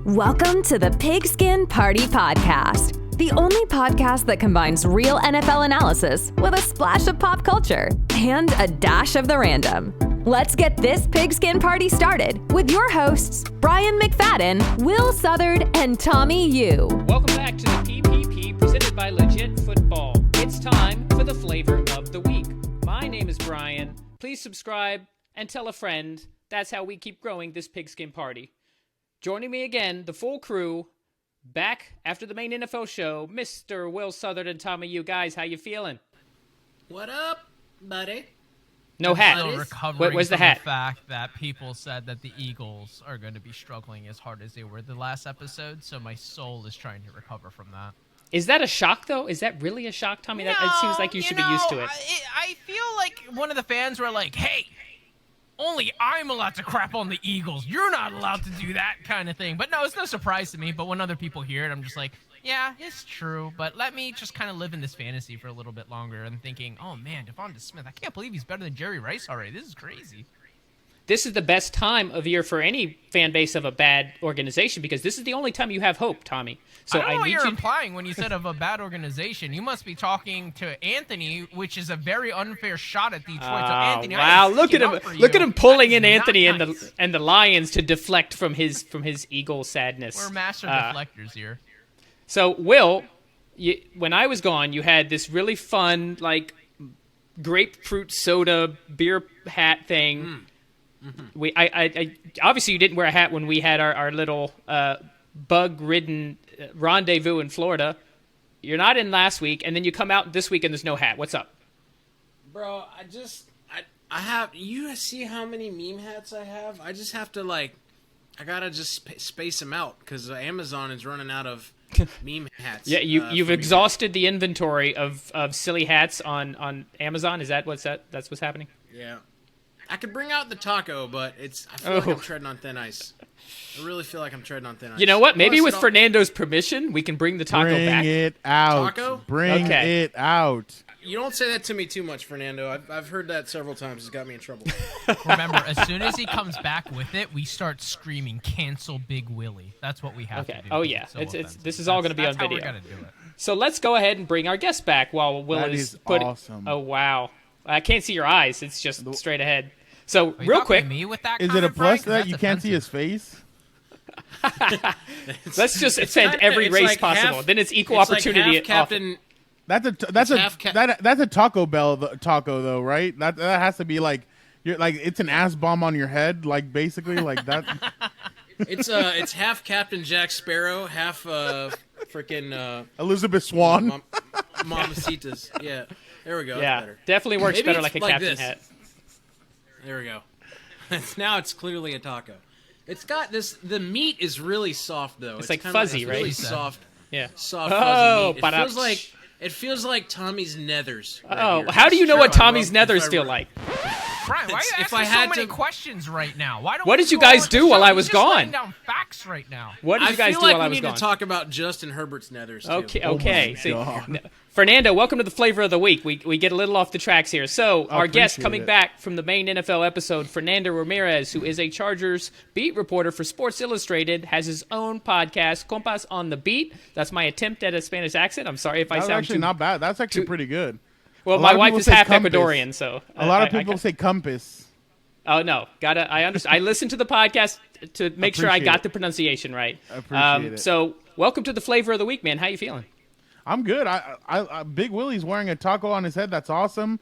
Welcome to the Pigskin Party Podcast, the only podcast that combines real NFL analysis with a splash of pop culture and a dash of the random. Let's get this Pigskin Party started with your hosts, Brian McFadden, Will Southard, and Tommy Yu. Welcome back to the PPP presented by Legit Football. It's time for the flavor of the week. My name is Brian. Please subscribe and tell a friend. That's how we keep growing this Pigskin Party. Joining me again, the full crew, back after the main NFL show, Mr. Will Southard and Tommy Yu. Guys, how you feeling? What up, buddy? No hat. Still recovering Where's the from hat? The fact that people said that the Eagles are going to be struggling as hard as they were the last episode, so my soul is trying to recover from that. Is that a shock, though? Is that really a shock, Tommy? No, It seems like you should be used to it. I feel like one of the fans were like, hey, only I'm allowed to crap on the Eagles. You're not allowed to do that kind of thing. But no, it's no surprise to me. But when other people hear it, I'm just like, yeah, it's true. But let me just kind of live in this fantasy for a little bit longer and thinking, oh, man, Devonta Smith, I can't believe he's better than Jerry Rice already. This is crazy. This is the best time of year for any fan base of a bad organization because this is the only time you have hope, Tommy. So I don't know what need you're you... implying when you said of a bad organization. You must be talking to Anthony, which is a very unfair shot at Detroit. So Anthony, wow! Look at him! Look at him pulling in Anthony nice. and the Lions to deflect from his Eagle sadness. We're master deflectors here. So Will, when I was gone, you had this really fun like grapefruit soda beer hat thing. Mm-hmm. I obviously you didn't wear a hat when we had our little bug-ridden rendezvous in Florida. You're not in last week, and then you come out this week and there's no hat. What's up? Bro, I have, you see how many meme hats I have? I just have to I gotta just space them out because Amazon is running out of meme hats. Yeah, you've exhausted the inventory of silly hats on Amazon. Is that's what's happening? Yeah. I could bring out the taco, but I feel like I'm treading on thin ice. I really feel like I'm treading on thin ice. You know what? Maybe with Fernando's permission, we can bring the taco back. Bring it out. Taco? Bring it out. You don't say that to me too much, Fernando. I've heard that several times. It's got me in trouble. Remember, as soon as he comes back with it, we start screaming, cancel Big Willie. That's what we have to do. Oh, yeah. This is all going to be on video. That's how we're going to do it. So let's go ahead and bring our guest back while Will is putting... Awesome. Oh, wow. I can't see your eyes. It's just straight ahead. So, real quick... Me with that is it a plus that you can't see his face? Let's just offend every race possible. Then it's equal opportunity. Like Captain... That's a Taco Bell taco though, right? That has to be like it's an ass bomb on your head, like basically like that. It's half Captain Jack Sparrow, half freaking Elizabeth Swan. Mamacitas. Yeah, there we go. Yeah, That's better. Definitely works Maybe better like a captain this. hat. There we go. Now it's clearly a taco. It's got this. The meat is really soft though. It's like fuzzy, right? Really soft. Yeah. Soft fuzzy meat. It It feels like Tommy's nethers. Right here. How do you know what Tommy's nethers feel like? Brian, why are you asking so many questions right now? What did you guys do while I was gone? Writing down facts right now. What did you guys do while I was gone? I feel like we need to talk about Justin Herbert's nethers, too. Okay. Fernando, welcome to the flavor of the week. We get a little off the tracks here. So, our guest coming back from the main NFL episode, Fernando Ramirez, who is a Chargers beat reporter for Sports Illustrated, has his own podcast, Compas on the Beat. That's my attempt at a Spanish accent. I'm sorry if I sound actually not bad. That's actually pretty good. Well, my wife is half Ecuadorian, so a lot of people say compass. Oh no, I understand. I listened to the podcast to make sure I got the pronunciation right. I appreciate it. So, welcome to the flavor of the week, man. How you feeling? I'm good. I Big Willie's wearing a taco on his head. That's awesome.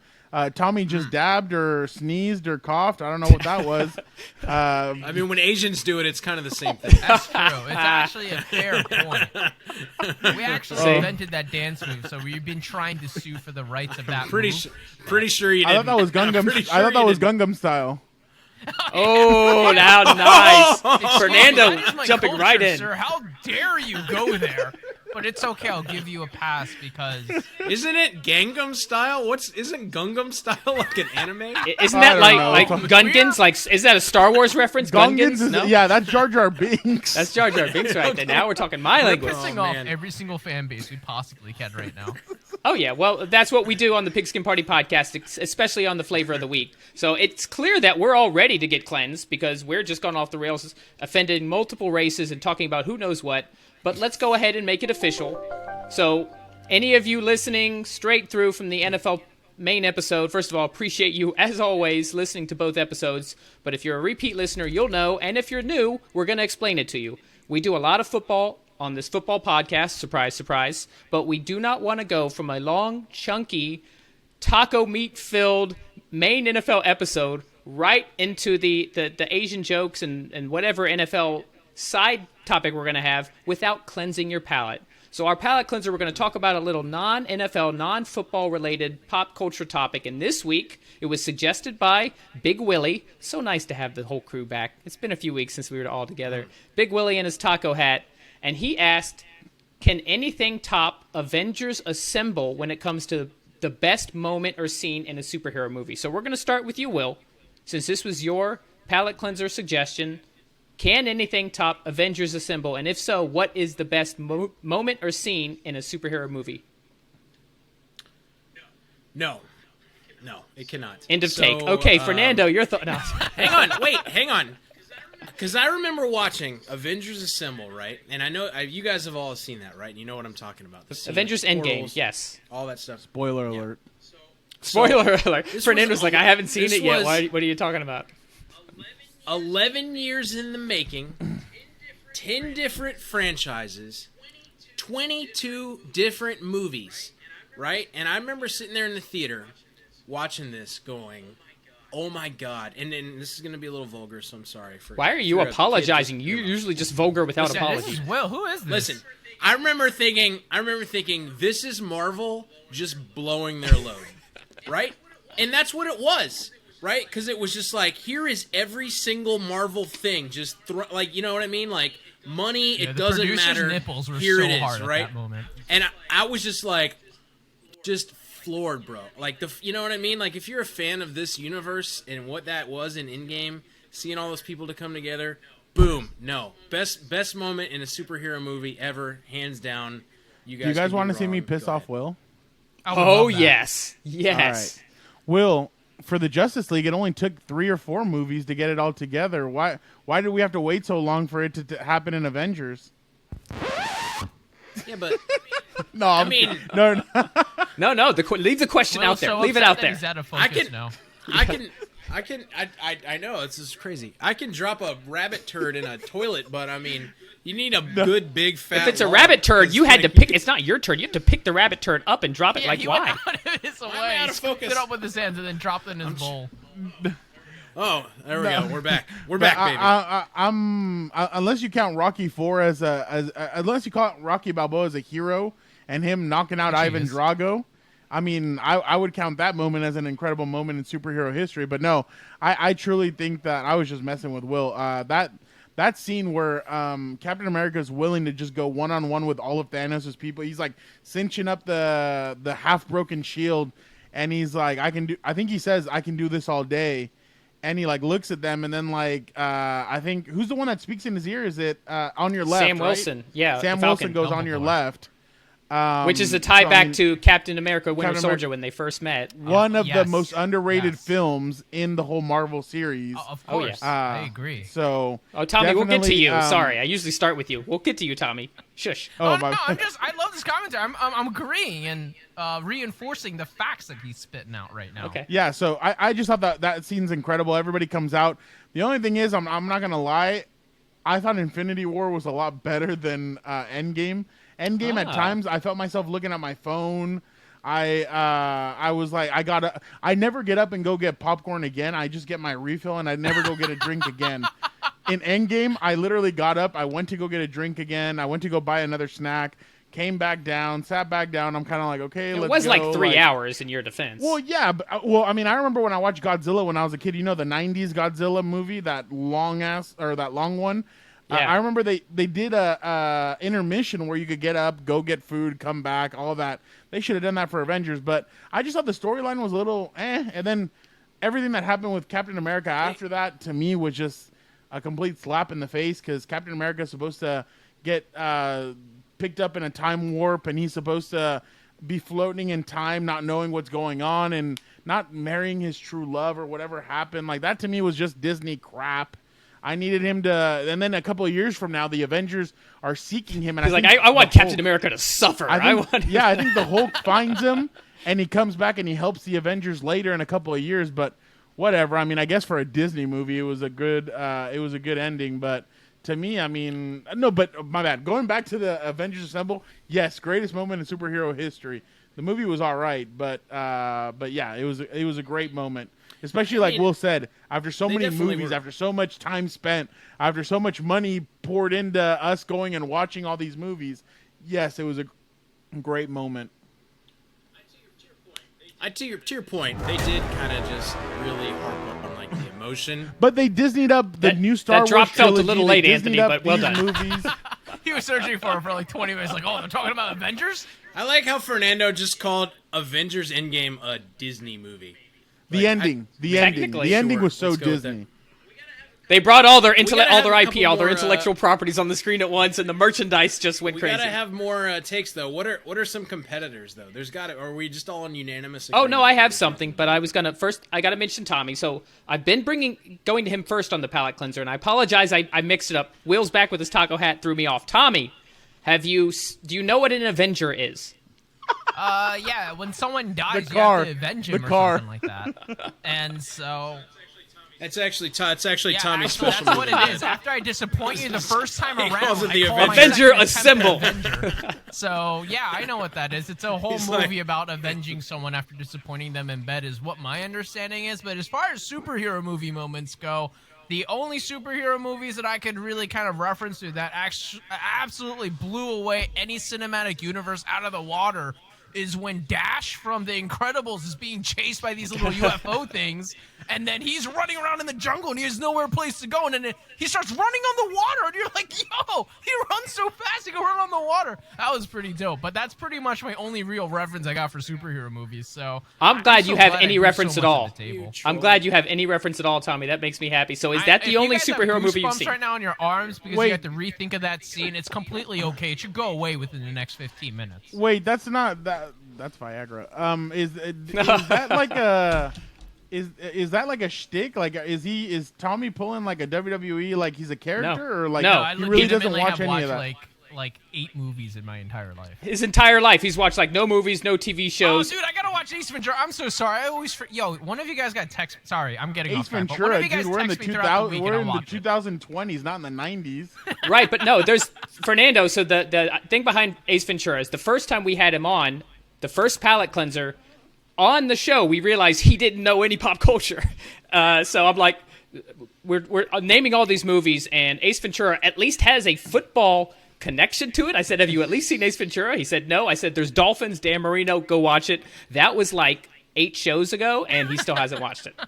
Tommy just dabbed or sneezed or coughed. I don't know what that was. I mean, when Asians do it, it's kind of the same thing. That's true. It's actually a fair point. We actually invented that dance move, so we've been trying to sue for the rights of that pretty sure you did. I thought that was Gangnam. I thought that was Gangnam Style. Oh, now nice. Fernando jumping culture, right in. Sir, how dare you go there? But it's okay. I'll give you a pass because isn't it Gangnam Style? Isn't Gangnam Style like an anime? Isn't that like Gungans? Like, is that a Star Wars reference? Gungans? No? Yeah, that's Jar Jar Binks. That's Jar Jar Binks right there. Now we're talking my language. We're pissing off every single fan base we possibly can right now. Oh, yeah. Well, that's what we do on the Pigskin Party podcast, especially on the flavor of the week. So it's clear that we're all ready to get cleansed because we're just gone off the rails, offending multiple races and talking about who knows what. But let's go ahead and make it official. So any of you listening straight through from the NFL main episode, first of all, appreciate you, as always, listening to both episodes. But if you're a repeat listener, you'll know. And if you're new, we're going to explain it to you. We do a lot of football on this football podcast, surprise, surprise, but we do not want to go from a long, chunky, taco meat-filled main NFL episode right into the Asian jokes and whatever NFL side topic we're going to have without cleansing your palate. So our palate cleanser, we're going to talk about a little non-NFL, non-football related pop culture topic. And this week, it was suggested by Big Willie. So nice to have the whole crew back. It's been a few weeks since we were all together. Big Willie in his taco hat. And he asked, can anything top Avengers Assemble when it comes to the best moment or scene in a superhero movie? So we're going to start with you, Will, since this was your palate cleanser suggestion. Can anything top Avengers Assemble? And if so, what is the best moment or scene in a superhero movie? No, it cannot. End of take. Okay, Fernando, your thought. No. Hang on. Because I remember watching Avengers Assemble, right? And I know you guys have all seen that, right? You know what I'm talking about. Avengers Endgame, portals, yes. All that stuff. Spoiler alert. Spoiler alert. Fernando's like, I haven't seen it yet. What are you talking about? 11 years in the making, 10 different franchises, 22 different movies, right? And I remember sitting there in the theater watching this going, oh my God. And then this is going to be a little vulgar, so I'm sorry. Why are you apologizing? You're usually just vulgar without apology. This is Will. Who is this? Listen, I remember thinking, this is Marvel just blowing their load, right? And that's what it was, right? Because it was just like, here is every single Marvel thing, just like, you know what I mean? Like, money, it doesn't matter. Nipples were here so it is, hard right? At that moment. And I was just like, just floored, bro. Like, you know what I mean? Like, if you're a fan of this universe and what that was in Endgame, seeing all those people to come together, boom, no. Best moment in a superhero movie ever, hands down. You guys want to see me piss off Will? Oh, yes. Yes. All right. Will, for the Justice League, it only took 3 or 4 movies to get it all together. Why did we have to wait so long for it to happen in Avengers? Yeah, but no, I mean, no. Leave the question out there. So leave it out there. He's out of focus now. I know this is crazy. I can drop a rabbit turd in a toilet, but I mean, you need a good big fat. If it's a rabbit turd, you had to pick. It's not your turn. You have to pick the rabbit turd up and drop it. Yeah, like he why? went out of his way. I'm out of focus. Scooped it up with his hands and then dropped it in his bowl. Oh, there we go. We're back. We're back, baby. I'm unless you count Rocky 4 as unless you count Rocky Balboa as a hero and him knocking out Ivan Drago. I mean, I would count that moment as an incredible moment in superhero history. But no, I truly think that I was just messing with Will. That scene where Captain America is willing to just go one-on-one with all of Thanos' people. He's like cinching up the half-broken shield, and he's like, I think he says, I can do this all day. And he like looks at them, and then like I think who's the one that speaks in his ear? Is it on your left? Sam Wilson, right? yeah. Sam Wilson goes on your left, which is a tie back to Captain America: Winter Soldier when they first met. One of the most underrated films in the whole Marvel series. Of course, I agree. So, Tommy, we'll get to you. Sorry, I usually start with you. We'll get to you, Tommy. Shush. No, I love this commentary. I'm agreeing and reinforcing the facts that he's spitting out right now. Okay. Yeah, so I just thought that scene's incredible. Everybody comes out. The only thing is, I'm not gonna lie, I thought Infinity War was a lot better than Endgame. Endgame at times, I felt myself looking at my phone. I was like, I never get up and go get popcorn again. I just get my refill and I never go get a drink again. In Endgame, I literally got up. I went to go get a drink again. I went to go buy another snack. Came back down, sat back down. I'm kind of like, okay, let's go. It was like 3 hours in your defense. Well, yeah. But, I mean, I remember when I watched Godzilla when I was a kid. You know, the 90s Godzilla movie, that long one. Yeah. I remember they did a intermission where you could get up, go get food, come back, all that. They should have done that for Avengers. But I just thought the storyline was a little And then everything that happened with Captain America after that, to me, was just a complete slap in the face, because Captain America is supposed to get picked up in a time warp, and he's supposed to be floating in time, not knowing what's going on, and not marrying his true love or whatever happened. Like, that to me was just Disney crap. I needed him to, and then a couple of years from now, the Avengers are seeking him. And He's I want Captain America to suffer. I think the Hulk finds him, and he comes back and he helps the Avengers later in a couple of years. But whatever. I mean, I guess for a Disney movie, it was a good ending. But to me, I mean, no. But my bad. Going back to the Avengers Assemble, yes, greatest moment in superhero history. The movie was all right, but yeah, it was a great moment. Especially like Will said, after so many movies, after so much time spent, after so much money poured into us going and watching all these movies, yes, it was a great moment. To your point, they did kind of just really harp on like the emotion. But they Disneyed up the new Star Wars drop felt trilogy. a little late, Anthony, but well done. Movies. He was searching for it for like 20 minutes. Like, oh, they're talking about Avengers? I like how Fernando just called Avengers Endgame a Disney movie. The ending was so Disney. They brought all their IP, all their more, intellectual properties on the screen at once, and the merchandise just went crazy. We gotta have more takes, though. What are some competitors, though? Are we just all on unanimous? Oh no, I have something, but I gotta mention Tommy. So I've been going to him first on the palate cleanser, and I apologize, I mixed it up. Will's back with his taco hat, threw me off. Tommy, do you know what an Avenger is? Yeah, when someone dies, you have to avenge him or something like that. And so... It's actually Tommy's special. That's what it is. After I disappoint you the first time around, calls it the I call Avenger my Assemble. Avenger. So yeah, I know what that is. It's a whole movie about avenging someone after disappointing them in bed, is what my understanding is. But as far as superhero movie moments go, the only superhero movies that I could really kind of reference to that absolutely blew away any cinematic universe out of the water is when Dash from The Incredibles is being chased by these little UFO things, and then he's running around in the jungle and he has nowhere place to go, and then he starts running on the water, and you're like, yo, he runs so fast he can run on the water. That was pretty dope, but that's pretty much my only real reference I got for superhero movies. So I'm glad you have any reference at all. I'm glad you have any reference at all, Tommy. That makes me happy. So is that the only superhero movie you've seen? Right now on your arms because you have to rethink of that scene. It's completely okay. It should go away within the next 15 minutes. Wait, that's not that. That's Viagra. Is that like a is that like a shtick? Like is Tommy pulling like a WWE like he's a character or like he really doesn't watch any of that? Like 8 movies in my entire life. His entire life, he's watched like no movies, no TV shows. Oh, dude, I gotta watch Ace Ventura. I'm so sorry. I always one of you guys got text. Sorry, I'm getting Ace off track. Ventura, dude. We're in the 2020s, not in the 90s. Right, but no, there's Fernando. So the thing behind Ace Ventura is the first time we had him on. The first palate cleanser on the show, we realized he didn't know any pop culture. So I'm like, we're naming all these movies, and Ace Ventura at least has a football connection to it. I said, have you at least seen Ace Ventura? He said, no. I said, there's dolphins, Dan Marino, go watch it. That was like 8 shows ago, and he still hasn't watched it.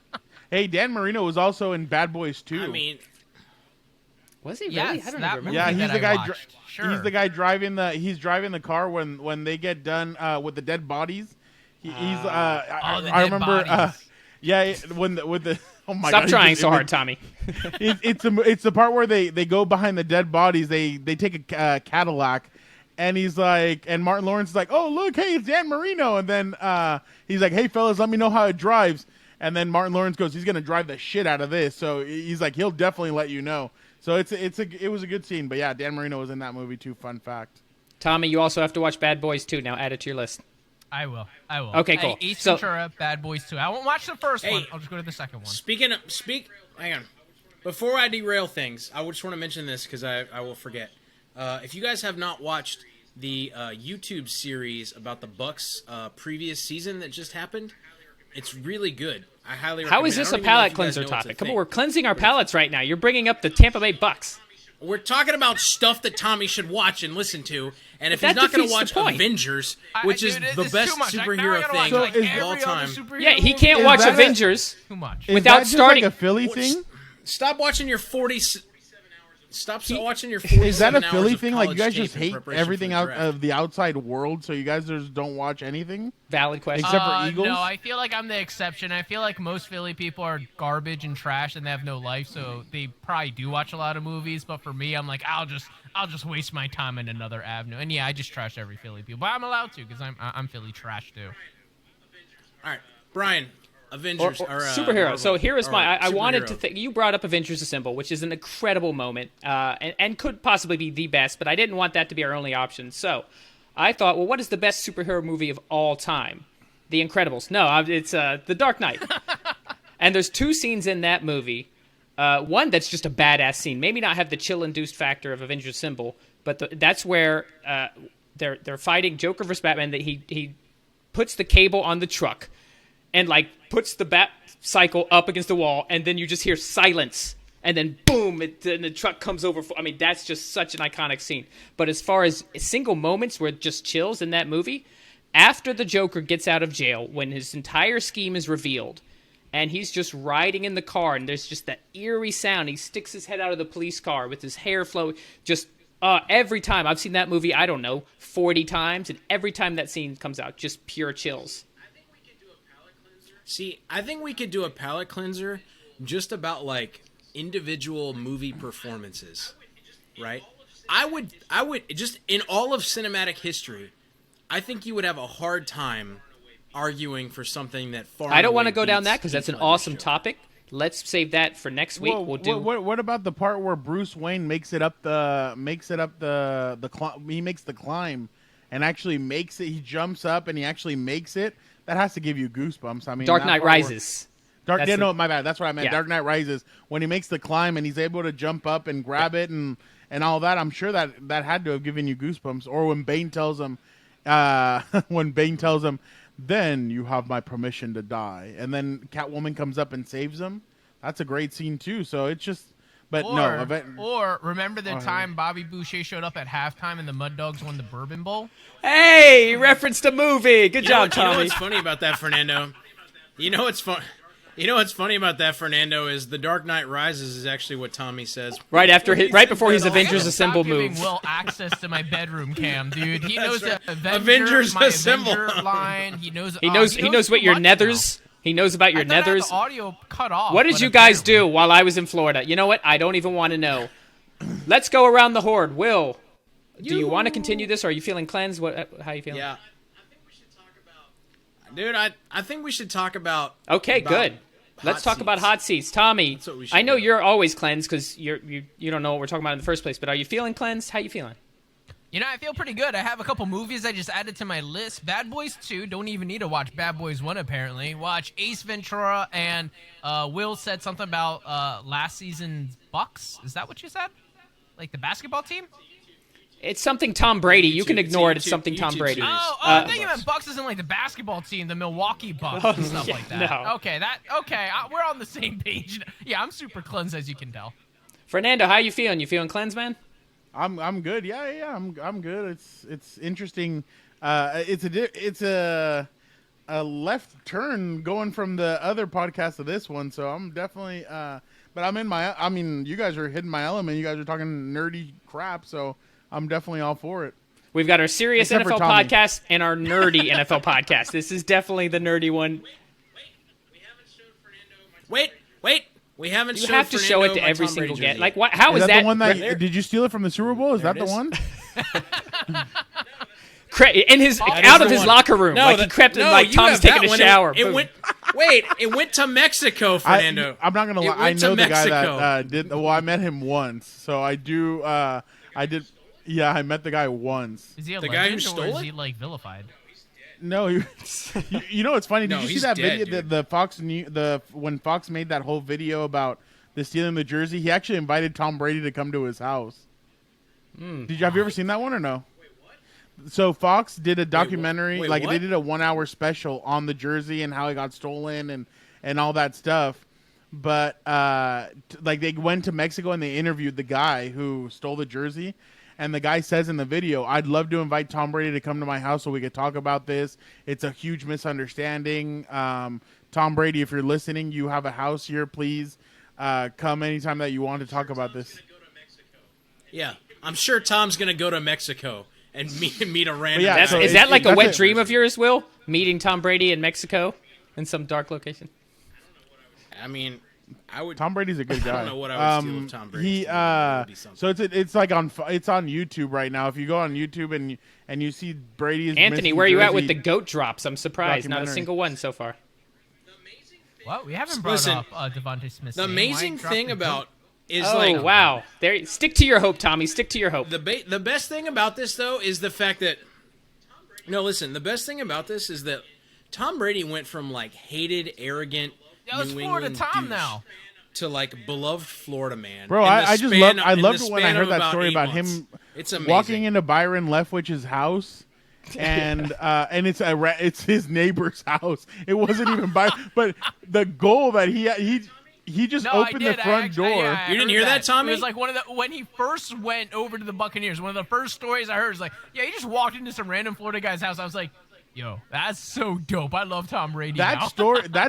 Hey, Dan Marino was also in Bad Boys 2. I mean... Was he really? Yes, I don't remember. Yeah, he's the guy. Sure. He's the guy driving the car when they get done with the dead bodies. I remember. Yeah, with the. Oh my Stop God, trying so hard, Tommy. It's the part where they go behind the dead bodies. They take a Cadillac, and he's like, and Martin Lawrence is like, oh look, hey, it's Dan Marino, and then he's like, hey fellas, let me know how it drives, and then Martin Lawrence goes, he's gonna drive the shit out of this, so he's like, he'll definitely let you know. So it was a good scene, but yeah, Dan Marino was in that movie too. Fun fact. Tommy, you also have to watch Bad Boys 2 now. Add it to your list. I will. Okay, cool. Ace Ventura, Bad Boys 2. I won't watch the first one. I'll just go to the second one. Hang on. Before I derail things, I just want to mention this because I will forget. If you guys have not watched the YouTube series about the Bucks previous season that just happened, it's really good. I highly recommend. How is this a palate cleanser topic? Come on, we're cleansing our palates right now. You're bringing up the Tampa Bay Bucks. We're talking about stuff that Tommy should watch and listen to, and if he's not going to watch Avengers, which is the best superhero thing of all time. Yeah, he can't watch Avengers too much without starting like a Philly thing. Stop watching your 40. Stop watching your 47 Is that a hours Philly of thing? Like, you college guys just tape in hate preparation everything for the out draft. of the outside world, so you guys just don't watch anything? Valid question. Except for Eagles? No, I feel like I'm the exception. I feel like most Philly people are garbage and trash and they have no life, so they probably do watch a lot of movies. But for me, I'm like, I'll just waste my time in another avenue. And yeah, I just trash every Philly people, but I'm allowed to because I'm Philly trash too. All right, Brian. Avengers or or superhero. Marvel, So here is or my. I wanted superhero. to think. You brought up Avengers Assemble, which is an incredible moment, and could possibly be the best, but I didn't want that to be our only option. So I thought, well, what is the best superhero movie of all time? The Incredibles. No, it's The Dark Knight. And there's two scenes in that movie. One that's just a badass scene. Maybe not have the chill-induced factor of Avengers Assemble, but that's where they're fighting Joker versus Batman. That he puts the cable on the truck. And, like, puts the bat cycle up against the wall, and then you just hear silence. And then, boom, and the truck comes over. I mean, that's just such an iconic scene. But as far as single moments where it just chills in that movie, after the Joker gets out of jail, when his entire scheme is revealed, and he's just riding in the car, and there's just that eerie sound. He sticks his head out of the police car with his hair flowing. Just every time. I've seen that movie, I don't know, 40 times. And every time that scene comes out, just pure chills. See, I think we could do a palate cleanser just about like individual movie performances, right? I would just in all of cinematic history, I think you would have a hard time arguing for something that far. I don't want want to go down that because that's an awesome topic. Let's save that for next week. Well, We'll do. What about the part where Bruce Wayne makes it up the he makes the climb and actually makes it? He jumps up and he actually makes it. That has to give you goosebumps. I mean, Dark that Knight part where- Rises. No, my bad. That's what I meant. Yeah. Dark Knight Rises. When he makes the climb and he's able to jump up and grab it and all that, I'm sure that had to have given you goosebumps. Or when Bane tells him, then you have my permission to die, and then Catwoman comes up and saves him. That's a great scene too. So it's just, but Or remember the time Bobby Boucher showed up at halftime and the Mud Dogs won the Bourbon Bowl? Hey, reference to movie. Good job, You know Tommy. what's funny about that, Fernando? You know what's funny about that, Fernando, is The Dark Knight Rises is actually what Tommy says. Right before his Avengers Stop Assemble giving move. Will access to my bedroom cam, dude. He knows right. the Avengers my Assemble. Avenger line. He knows what too your much nethers. He knows about now. your I thought I had nethers. the audio cut off. What did but you guys apparently- do while I was in Florida? You know what? I don't even want to know. Let's go around the horde. Will, do you want to continue this, or are you feeling cleansed? How are you feeling? Yeah. Dude, I think we should talk about. Okay, about good. Let's talk about hot seats. Tommy, That's what we should I know do. you're always cleansed because you don't know what we're talking about in the first place, but are you feeling cleansed? How you feeling? You know, I feel pretty good. I have a couple movies I just added to my list. Bad Boys 2. Don't even need to watch Bad Boys 1, apparently. Watch Ace Ventura, and Will said something about last season's Bucks. Is that what you said? Like the basketball team? It's something Tom Brady. You can YouTube. ignore it. It's It's something YouTube Tom series. Brady. I think you meant Bucks isn't like the basketball team, the Milwaukee Bucks and stuff like that. no. Okay, we're on the same page. Yeah, I'm super cleansed, as you can tell. Fernando, how you feeling? You feeling cleansed, man? I'm good. Yeah. I'm good. It's interesting. It's a left turn going from the other podcast to this one. So I'm definitely. But I'm in my. I mean, you guys are hitting my element. You guys are talking nerdy crap. So I'm definitely all for it. We've got our serious Except for NFL Tommy. podcast and our nerdy NFL podcast. This is definitely the nerdy one. Wait. We haven't. You showed have to show it Fernando to my every Tom single Brady guest. jersey. Like, what? How Is is that the one that? There- Did you steal it from the Super Bowl? Is There that it the is. one? In his That out is of the his one. locker room, like he crept in, like you Tom's have that taking a one. shower. It Boom. went. Wait, it went to Mexico, Fernando. I'm not gonna It lie. I went to know the guy Mexico. that did. Well, I met him once, so I do. I did. Yeah, I met the guy once. Is he a The guy who legend, or stole is it? he like vilified? No, you know what's funny? Did No, you see he's that dead, video? dude. The Fox when Fox made that whole video about the stealing the jersey. He actually invited Tom Brady to come to his house. Have you ever seen that one or no? So Fox did a documentary, Wait, like what? they did a 1 hour special on the jersey and how it got stolen and all that stuff. But like they went to Mexico and they interviewed the guy who stole the jersey. And the guy says in the video, I'd love to invite Tom Brady to come to my house so we could talk about this. It's a huge misunderstanding. Tom Brady, if you're listening, you have a house here. Please come anytime that you want to talk about this. Yeah, I'm sure Tom's gonna go to Mexico and meet a random. yeah, guy. Is that like a wet it. dream of yours, Will? Meeting Tom Brady in Mexico in some dark location? I mean, I would. Tom Brady's a good guy. I don't know what I would steal of Tom Brady. So it's like it's on YouTube right now. If you go on YouTube and you see Brady's Anthony, where are you at with the goat drops? I'm surprised. Not a documentary. single one so far. What? We haven't brought Listen, up Devontae Smith. The amazing thing about is Oh, like wow. There, stick to your hope, Tommy. Stick to your hope. the best thing about this though is the fact that the best thing about this is that Tom Brady went from like hated, arrogant it's New Florida England Tom douche now. to like beloved Florida man. Bro, In the I just span loved of- I in loved the it when I span heard of that story 8 about months. him It's amazing. walking into Byron Leftwich's house. And it's his neighbor's house. It wasn't even but the goal that he just opened the front door. You didn't hear that, Tommy? It was like when he first went over to the Buccaneers. One of the first stories I heard was like, yeah, he just walked into some random Florida guy's house. I was like, yo, that's so dope. I love Tom Brady. That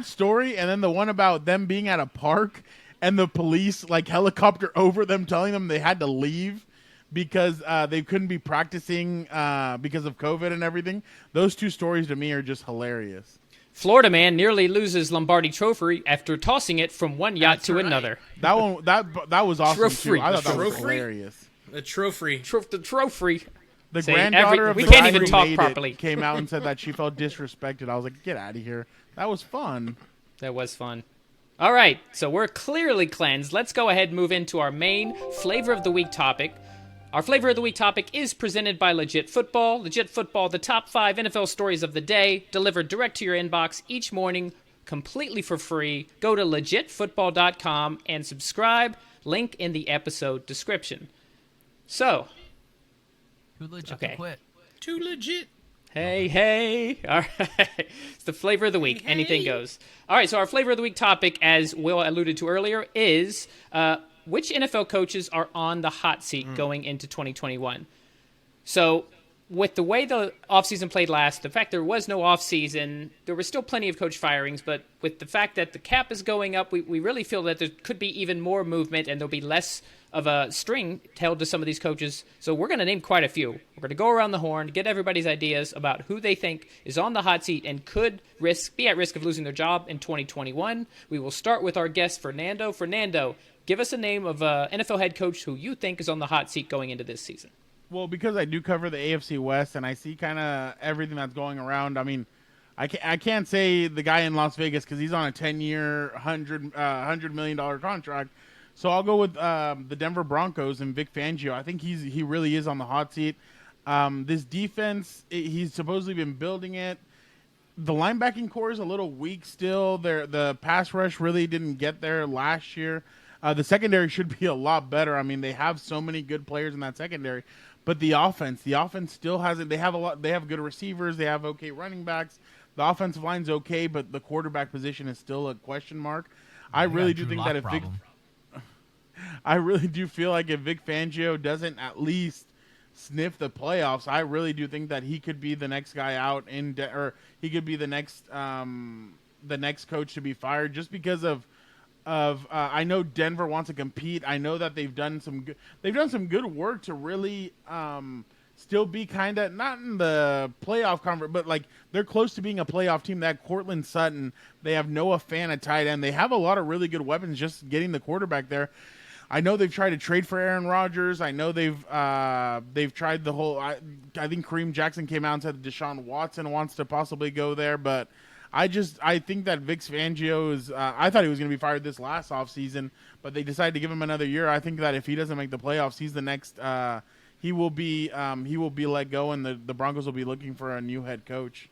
story, and then the one about them being at a park and the police like helicopter over them, telling them they had to leave because they couldn't be practicing because of COVID and everything. Those two stories to me are just hilarious. Florida man nearly loses Lombardi Trophy after tossing it from one yacht to another. That one that was awesome Trophy. too. I thought that was Trophy? hilarious. The trophy. The trophy. The Say granddaughter of we the can't guy even who talk made properly. it came out and said that she felt disrespected. I was like, get out of here. That was fun. That was fun. All right, so we're clearly cleansed. Let's go ahead and move into our main Flavor of the Week topic. Our Flavor of the Week topic is presented by Legit Football. Legit Football, the top 5 NFL stories of the day, delivered direct to your inbox each morning, completely for free. Go to legitfootball.com and subscribe. Link in the episode description. So, Too legit Okay. to quit. Too legit. hey. All right. It's the Flavor of the Week. Anything goes. All right, so our Flavor of the Week topic, as Will alluded to earlier, is which NFL coaches are on the hot seat going into 2021? So with the way the offseason played last, the fact there was no offseason, there were still plenty of coach firings, but with the fact that the cap is going up, we really feel that there could be even more movement and there'll be less of a string held to some of these coaches. So we're going to name quite a few. We're going to go around the horn, get everybody's ideas about who they think is on the hot seat and could be at risk of losing their job in 2021. We will start with our guest, Fernando. Fernando, give us a name of an NFL head coach who you think is on the hot seat going into this season. Well, because I do cover the AFC West and I see kind of everything that's going around. I mean, I can't say the guy in Las Vegas because he's on a 10-year, $100 million contract. So I'll go with the Denver Broncos and Vic Fangio. I think he really is on the hot seat. This defense, he's supposedly been building it. The linebacking core is a little weak still. The pass rush really didn't get there last year. The secondary should be a lot better. I mean, they have so many good players in that secondary, but the offense still hasn't. They have good receivers. They have okay running backs. The offensive line's okay, but the quarterback position is still a question mark. I really do think that if I really do feel like if Vic Fangio doesn't at least sniff the playoffs, I really do think that he could be the next guy out or he could be the next coach to be fired just because of I know Denver wants to compete. I know that they've done some good work to really still be kind of not in the playoff conference, but like they're close to being a playoff team. They have Cortland Sutton. They have Noah Fant at tight end. They have a lot of really good weapons. Just getting the quarterback there. I know they've tried to trade for Aaron Rodgers. I know they've tried the whole. I think Kareem Jackson came out and said Deshaun Watson wants to possibly go there, but I think that Vic Fangio is. I thought he was going to be fired this last offseason, but they decided to give him another year. I think that if he doesn't make the playoffs, he's the next. He will be let go, and the Broncos will be looking for a new head coach.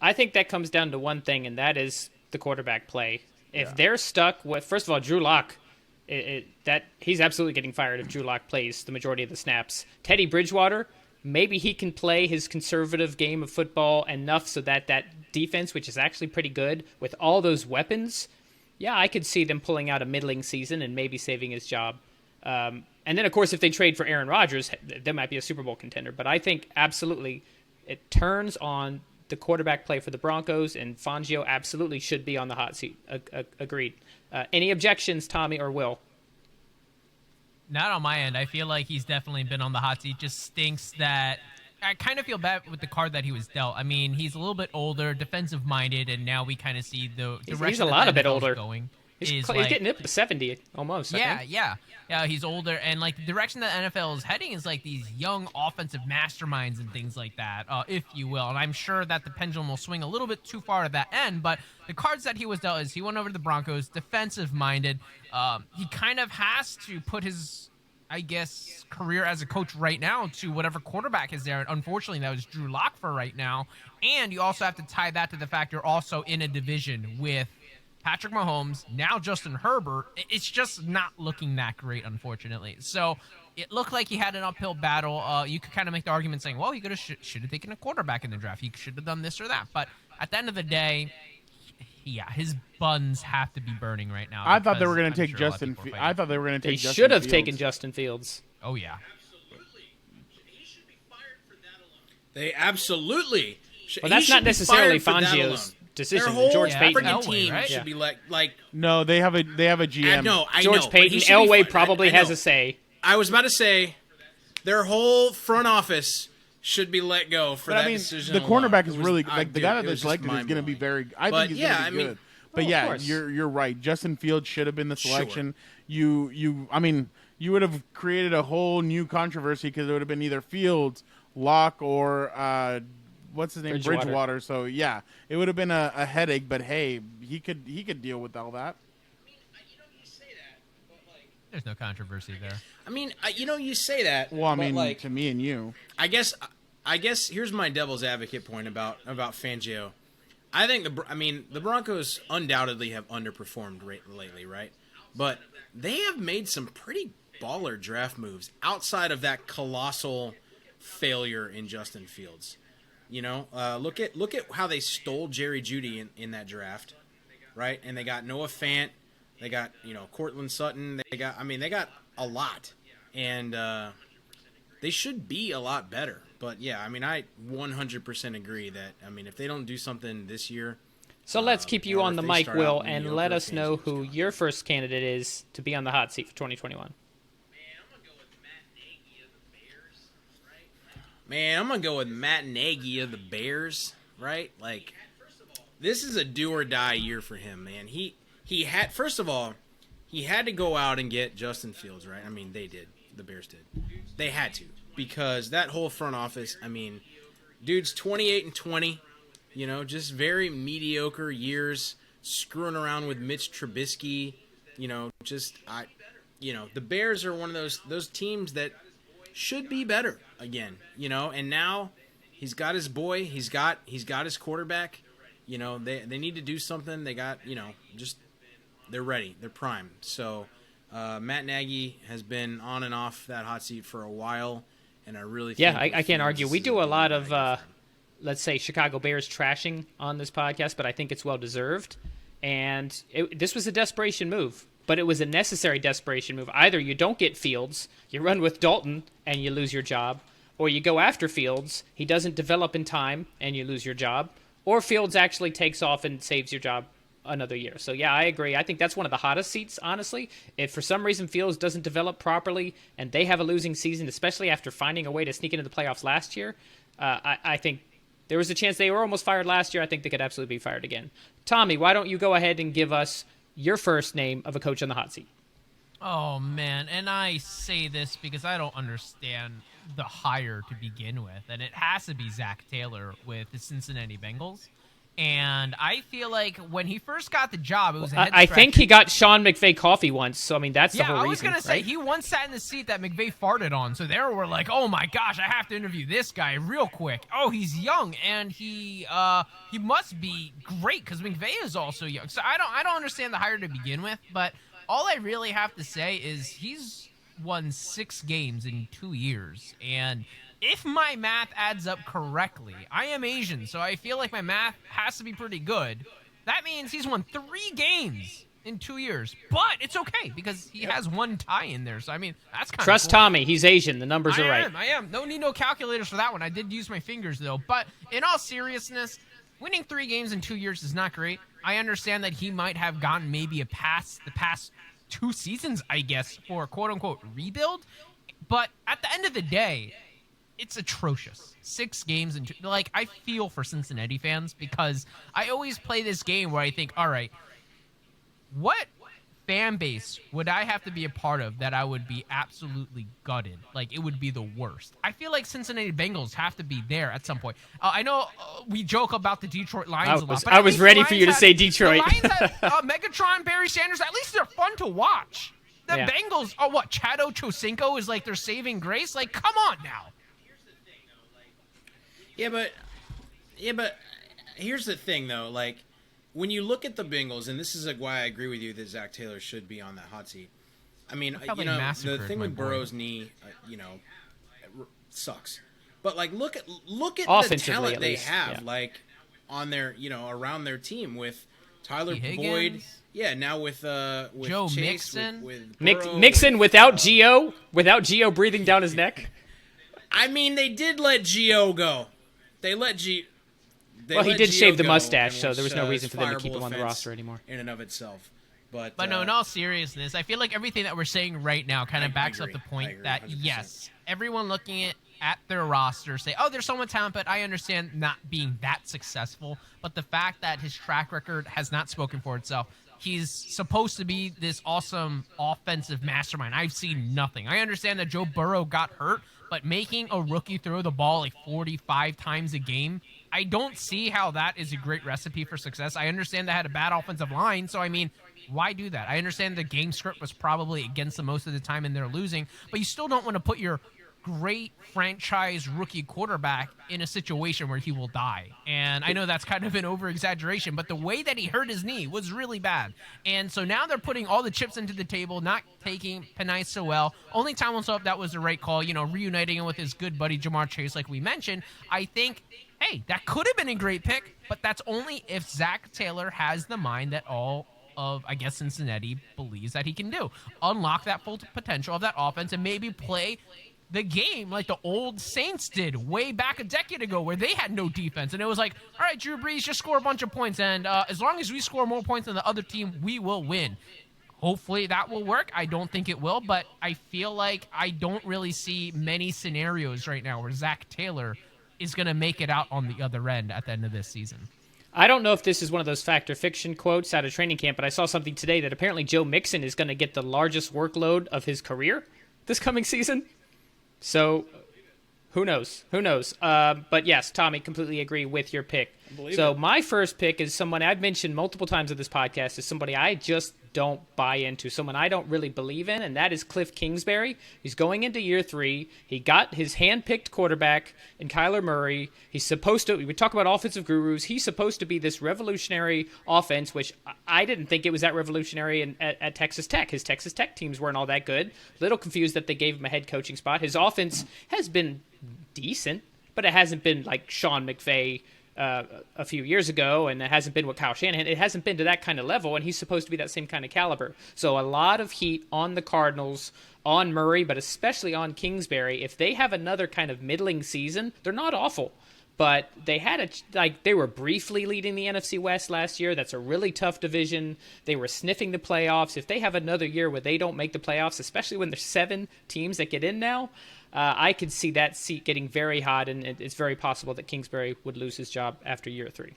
I think that comes down to one thing, and that is the quarterback play. If they're stuck with, first of all, Drew Lock. That he's absolutely getting fired if Drew Lock plays the majority of the snaps. Teddy Bridgewater, maybe he can play his conservative game of football enough so that defense, which is actually pretty good, with all those weapons, I could see them pulling out a middling season and maybe saving his job. And then, of course, if they trade for Aaron Rodgers, that might be a Super Bowl contender. But I think absolutely it turns on the quarterback play for the Broncos, and Fangio absolutely should be on the hot seat. Agreed. Any objections, Tommy or Will? Not on my end. I feel like he's definitely been on the hot seat. Just stinks that I kind of feel bad with the card that he was dealt. I mean, he's a little bit older, defensive-minded, and now we kind of see the direction he's a lot of bit older. Going. He's getting up to 70 almost. Yeah. He's older, and like the direction that NFL is heading is like these young offensive masterminds and things like that, if you will. And I'm sure that the pendulum will swing a little bit too far to that end. But the cards that he was dealt is he went over to the Broncos, defensive-minded. He kind of has to put his, I guess, career as a coach right now to whatever quarterback is there. And unfortunately, that was Drew Lock for right now. And you also have to tie that to the fact you're also in a division with Patrick Mahomes, now Justin Herbert. It's just not looking that great, unfortunately. So it looked like he had an uphill battle. You could kind of make the argument saying, well, he should have taken a quarterback in the draft. He should have done this or that. But at the end of the day, yeah, his buns have to be burning right now. I thought they were going to take Justin. I thought they were going to take. They should have taken Justin Fields. Oh yeah. They absolutely. Well, that's not necessarily Fangio's decision. Their whole George Payton freaking team right? should be like. No, they have a GM. I George know, Payton. Elway probably has a say. I was about to say, their whole front office should be let go for that decision. The cornerback is alone. really like the guy that they selected is going to be very. I think he's going to be good. But yeah, you're right. Justin Fields should have been the selection. Sure. You would have created a whole new controversy because it would have been either Fields, Locke, or what's his name, Bridgewater. So yeah, it would have been a headache. But hey, he could deal with all that. You say that, but there's no controversy there. I mean, you say that. Well, I mean, but to me and you. I guess here's my devil's advocate point about Fangio. I think the Broncos undoubtedly have underperformed lately, right? But they have made some pretty baller draft moves outside of that colossal failure in Justin Fields. Look at how they stole Jerry Jeudy in that draft, right? And they got Noah Fant, they got Cortland Sutton, they got a lot, and they should be a lot better. But yeah, I 100% agree that if they don't do something this year. So let's keep you on the mic, Will, and let us know who your first candidate is to be on the hot seat for 2021. Man, I'm going to go with Matt Nagy of the Bears, right? Like, this is a do-or-die year for him, man. He had to go out and get Justin Fields, right? They did. The Bears did. They had to, because that whole front office, dude's 28-20, just very mediocre years, screwing around with Mitch Trubisky, the Bears are one of those teams that should be better again, and now he's got his boy, he's got his quarterback, they need to do something. They got, they're ready, they're primed. So Matt Nagy has been on and off that hot seat for a while, and I really think I can't argue. We do a lot of let's say Chicago Bears trashing on this podcast, but I think it's well deserved. And this was a desperation move. But it was a necessary desperation move. Either you don't get Fields, you run with Dalton, and you lose your job, or you go after Fields, he doesn't develop in time, and you lose your job, or Fields actually takes off and saves your job another year. So, yeah, I agree. I think that's one of the hottest seats, honestly. If for some reason Fields doesn't develop properly and they have a losing season, especially after finding a way to sneak into the playoffs last year, I think there was a chance they were almost fired last year. I think they could absolutely be fired again. Tommy, why don't you go ahead and give us your first name of a coach on the hot seat? Oh, man, and I say this because I don't understand the hire to begin with, and it has to be Zach Taylor with the Cincinnati Bengals. And I feel like when he first got the job, it was a head I think he got Sean McVay coffee once, so that's the whole reason. I was going to say, he once sat in the seat that McVay farted on, so they were like, oh my gosh, I have to interview this guy real quick. Oh, he's young, and he must be great, because McVay is also young. So I don't understand the hire to begin with, but all I really have to say is he's won 6 games in 2 years, and if my math adds up correctly, I am Asian, so I feel like my math has to be pretty good. That means he's won 3 games in 2 years. But it's okay, because he has 1 tie in there. So, that's kind of Trust cool. Tommy. He's Asian. The numbers are right. I am. No need no calculators for that one. I did use my fingers, though. But in all seriousness, winning 3 games in 2 years is not great. I understand that he might have gotten maybe the past 2 seasons, I guess, for quote-unquote rebuild. But at the end of the day, it's atrocious. 6 games and like, I feel for Cincinnati fans because I always play this game where I think, all right, what fan base would I have to be a part of that I would be absolutely gutted? Like, it would be the worst. I feel like Cincinnati Bengals have to be there at some point. I know we joke about the Detroit Lions a lot, but I was ready for you to say Detroit. The Lions have Megatron, Barry Sanders. At least they're fun to watch. The Bengals, what, Chad Ochocinco is like their saving grace? Like, come on now. Yeah, but here's the thing, though. Like, when you look at the Bengals, and this is why I agree with you that Zach Taylor should be on that hot seat. I mean, the thing with Burrow's knee, sucks. But like, look at the talent they have, like on their, around their team with Tyler Boyd. Yeah, now with Joe Chase, Mixon, with Burrow, Mixon without Gio breathing down his neck. I mean, they did let Gio go. They let Gio. Well, he did Gio shave the go, mustache, which, so there was no reason for them to keep him on the offense roster anymore. In and of itself. But no, in all seriousness, I feel like everything that we're saying right now kind of backs up the point that, 100%. yes, everyone looking at their roster say, oh, there's so much talent, but I understand not being that successful. But the fact that his track record has not spoken for itself, he's supposed to be this awesome offensive mastermind. I've seen nothing. I understand that Joe Burrow got hurt, but making a rookie throw the ball like 45 times a game, I don't see how that is a great recipe for success. I understand they had a bad offensive line, so I mean, why do that? I understand the game script was probably against them most of the time and they're losing, but you still don't want to put your great franchise rookie quarterback in a situation where he will die. And I know that's kind of an over-exaggeration, but the way that he hurt his knee was really bad. And so now they're putting all the chips into the table, not taking Penei Sewell. Only time will tell if that was the right call, reuniting him with his good buddy Jamar Chase like we mentioned. I think, hey, that could have been a great pick, but that's only if Zach Taylor has the mind that all of, I guess, Cincinnati believes that he can do. Unlock that full potential of that offense and maybe play the game like the old Saints did way back a decade ago where they had no defense. And it was like, all right, Drew Brees, just score a bunch of points. And as long as we score more points than the other team, we will win. Hopefully that will work. I don't think it will, but I feel like I don't really see many scenarios right now where Zach Taylor is going to make it out on the other end at the end of this season. I don't know if this is one of those fact or fiction quotes out of training camp, but I saw something today that apparently Joe Mixon is going to get the largest workload of his career this coming season. So, who knows? But yes, Tommy, completely agree with your pick. So my first pick is someone I've mentioned multiple times on this podcast, is somebody I just don't buy into, someone I don't really believe in, and that is Cliff Kingsbury. He's going into year 3. He got his hand-picked quarterback in Kyler Murray. He's supposed to, we talk about offensive gurus, he's supposed to be this revolutionary offense, which I didn't think it was that revolutionary at Texas Tech. His Texas Tech teams weren't all that good. A little confused that they gave him a head coaching spot. His offense has been decent, but it hasn't been like Sean McVay a few years ago, and it hasn't been with Kyle Shanahan. It hasn't been to that kind of level, and he's supposed to be that same kind of caliber. So a lot of heat on the Cardinals, on Murray, but especially on Kingsbury. If they have another kind of middling season, they're not awful, but they had they were briefly leading the NFC West last year. That's a really tough division. They were sniffing the playoffs. If they have another year where they don't make the playoffs, especially when there's 7 teams that get in now, I could see that seat getting very hot, and it's very possible that Kingsbury would lose his job after year 3.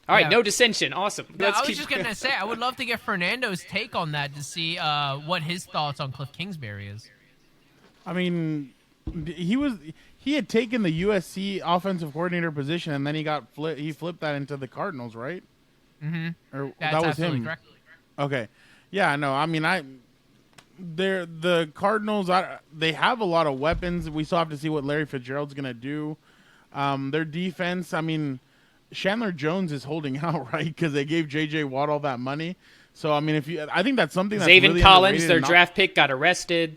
All right, no dissension. Awesome. I was just going to say, I would love to get Fernando's take on that to see what his thoughts on Cliff Kingsbury is. I mean, he had taken the USC offensive coordinator position, and then he flipped that into the Cardinals, right? Mm-hmm. Or That's that was absolutely him. correct. Okay. Yeah, no, I mean, the Cardinals, they have a lot of weapons. We still have to see what Larry Fitzgerald's going to do. Their defense, I mean, Chandler Jones is holding out, right? Because they gave J.J. Watt all that money. So, I mean, I think that's something that's Zaven really Collins, their draft pick, got arrested.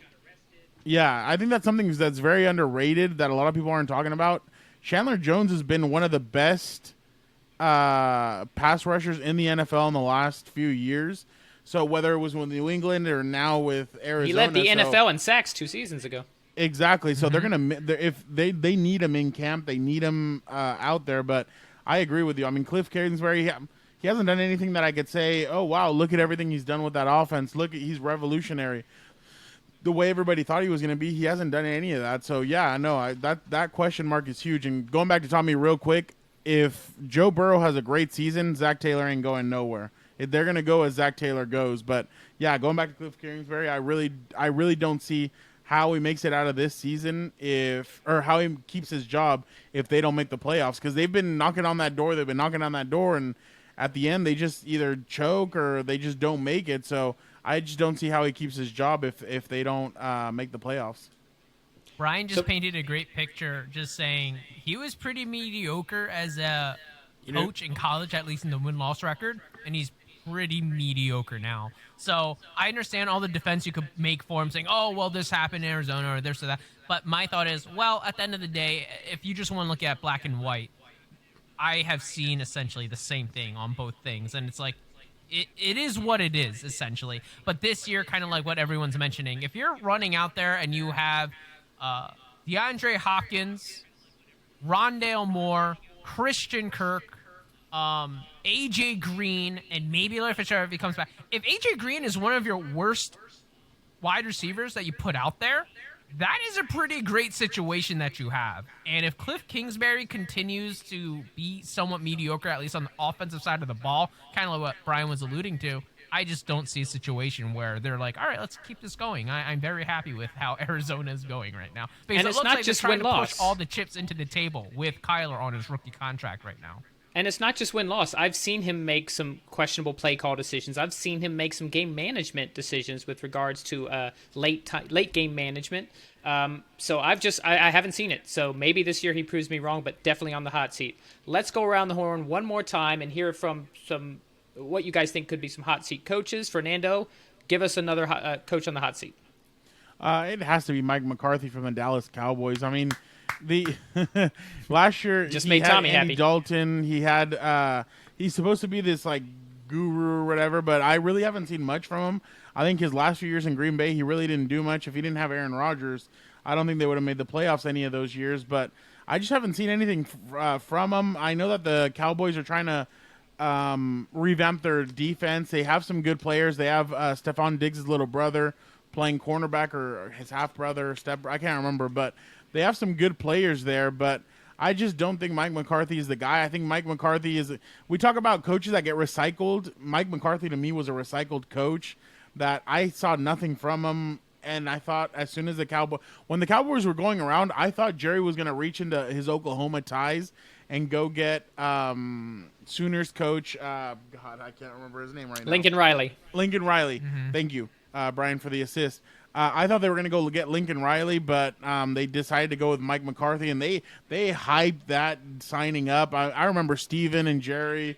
Yeah, I think that's something that's very underrated that a lot of people aren't talking about. Chandler Jones has been one of the best pass rushers in the NFL in the last few years. So whether it was with New England or now with Arizona, he led the NFL in sacks 2 seasons ago. Exactly. So they're if they need him in camp, they need him out there. But I agree with you. I mean, Cliff Kingsbury, he hasn't done anything that I could say, oh wow, look at everything he's done with that offense. He's revolutionary. The way everybody thought he was going to be, he hasn't done any of that. So yeah, no, that question mark is huge. And going back to Tommy real quick, if Joe Burrow has a great season, Zach Taylor ain't going nowhere. They're going to go as Zach Taylor goes. But yeah, going back to Cliff Kingsbury, I really don't see how he makes it out of this season or how he keeps his job if they don't make the playoffs, because they've been knocking on that door. And at the end they just either choke or they just don't make it. So I just don't see how he keeps his job if they don't make the playoffs. Brian just painted a great picture, just saying he was pretty mediocre as a coach in college, at least in the win-loss record, and he's pretty mediocre now. So I understand all the defense you could make for him, saying, oh, well, this happened in Arizona or this or that. But my thought is, well, at the end of the day, if you just want to look at black and white, I have seen essentially the same thing on both things. And it's like, it is what it is, essentially. But this year, kind of like what everyone's mentioning, if you're running out there and you have DeAndre Hopkins, Rondale Moore, Christian Kirk, AJ Green, and maybe Larry Fitzgerald if he comes back. If AJ Green is one of your worst wide receivers that you put out there, that is a pretty great situation that you have. And if Cliff Kingsbury continues to be somewhat mediocre, at least on the offensive side of the ball, kind of like what Brian was alluding to, I just don't see a situation where they're like, all right, let's keep this going. I'm very happy with how Arizona is going right now. Because and it it's looks not like just they're trying to win-loss. push all the chips into the table with Kyler on his rookie contract right now. And it's not just win-loss. I've seen him make some questionable play call decisions. I've seen him make some game management decisions with regards to late game management. So I haven't seen it. So maybe this year he proves me wrong, but definitely on the hot seat. Let's go around the horn one more time and hear from some what you guys think could be some hot seat coaches. Fernando, give us another coach on the hot seat. It has to be Mike McCarthy from the Dallas Cowboys. I mean, the last year Just he made had Tommy Andy happy. Dalton. He had he's supposed to be this like guru or whatever, but I really haven't seen much from him. I think his last few years in Green Bay, he really didn't do much. If he didn't have Aaron Rodgers, I don't think they would have made the playoffs any of those years. But I just haven't seen anything from him. I know that the Cowboys are trying to revamp their defense. They have some good players. They have Stephon Diggs' little brother playing cornerback, or his half brother, I can't remember, but they have some good players there. But I just don't think Mike McCarthy is the guy. I think Mike McCarthy is. We talk about coaches that get recycled. Mike McCarthy to me was a recycled coach that I saw nothing from him. And I thought as soon as when the Cowboys were going around, I thought Jerry was going to reach into his Oklahoma ties and go get Sooners coach. God, I can't remember his name right now. Lincoln Riley. Mm-hmm. Thank you, Brian, for the assist. I thought they were going to go get Lincoln Riley, but they decided to go with Mike McCarthy, and they hyped that signing up. I remember Steven and Jerry.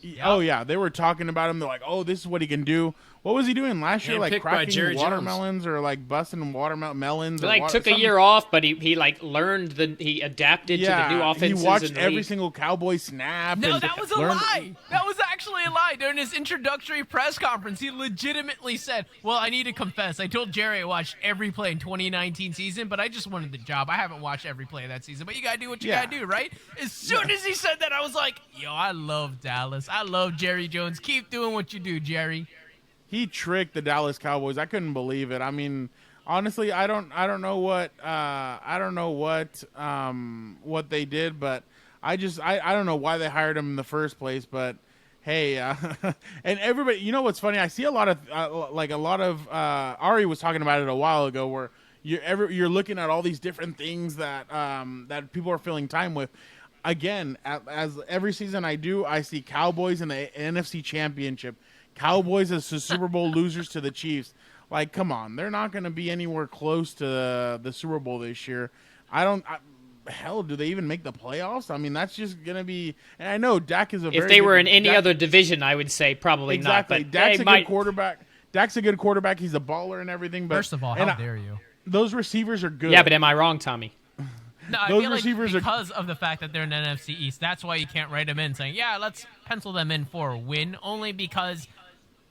Yep. Oh, yeah. They were talking about him. They're like, oh, this is what he can do. What was he doing last year? Like cracking watermelons or like busting watermelons? He took a year off, but he learned he adapted to the new offenses. He watched every single Cowboy snap. No, that was a lie. That was actually a lie. During his introductory press conference, he legitimately said, well, I need to confess. I told Jerry I watched every play in 2019 season, but I just wanted the job. I haven't watched every play of that season, but you got to do what you got to do, right? As soon as he said that, I was like, yo, I love Dallas. I love Jerry Jones. Keep doing what you do, Jerry. He tricked the Dallas Cowboys. I couldn't believe it. I mean, honestly, I don't know what they did, but I don't know why they hired him in the first place. But hey, and everybody, you know what's funny? I see a lot of Ari was talking about it a while ago, where you're looking at all these different things that that people are filling time with. Again, as every season I see Cowboys in the NFC Championship. Cowboys as the Super Bowl losers to the Chiefs. Like, come on. They're not going to be anywhere close to the Super Bowl this year. Hell, do they even make the playoffs? I mean, that's just going to be – and I know Dak is if they were in any other division, I would say probably exactly. not. But Dak's a good quarterback. Dak's a good quarterback. He's a baller and everything. But, first of all, how dare you? Those receivers are good. Yeah, but am I wrong, Tommy? No, I feel like because of the fact that they're in the NFC East, that's why you can't write them in saying, yeah, let's pencil them in for a win, only because –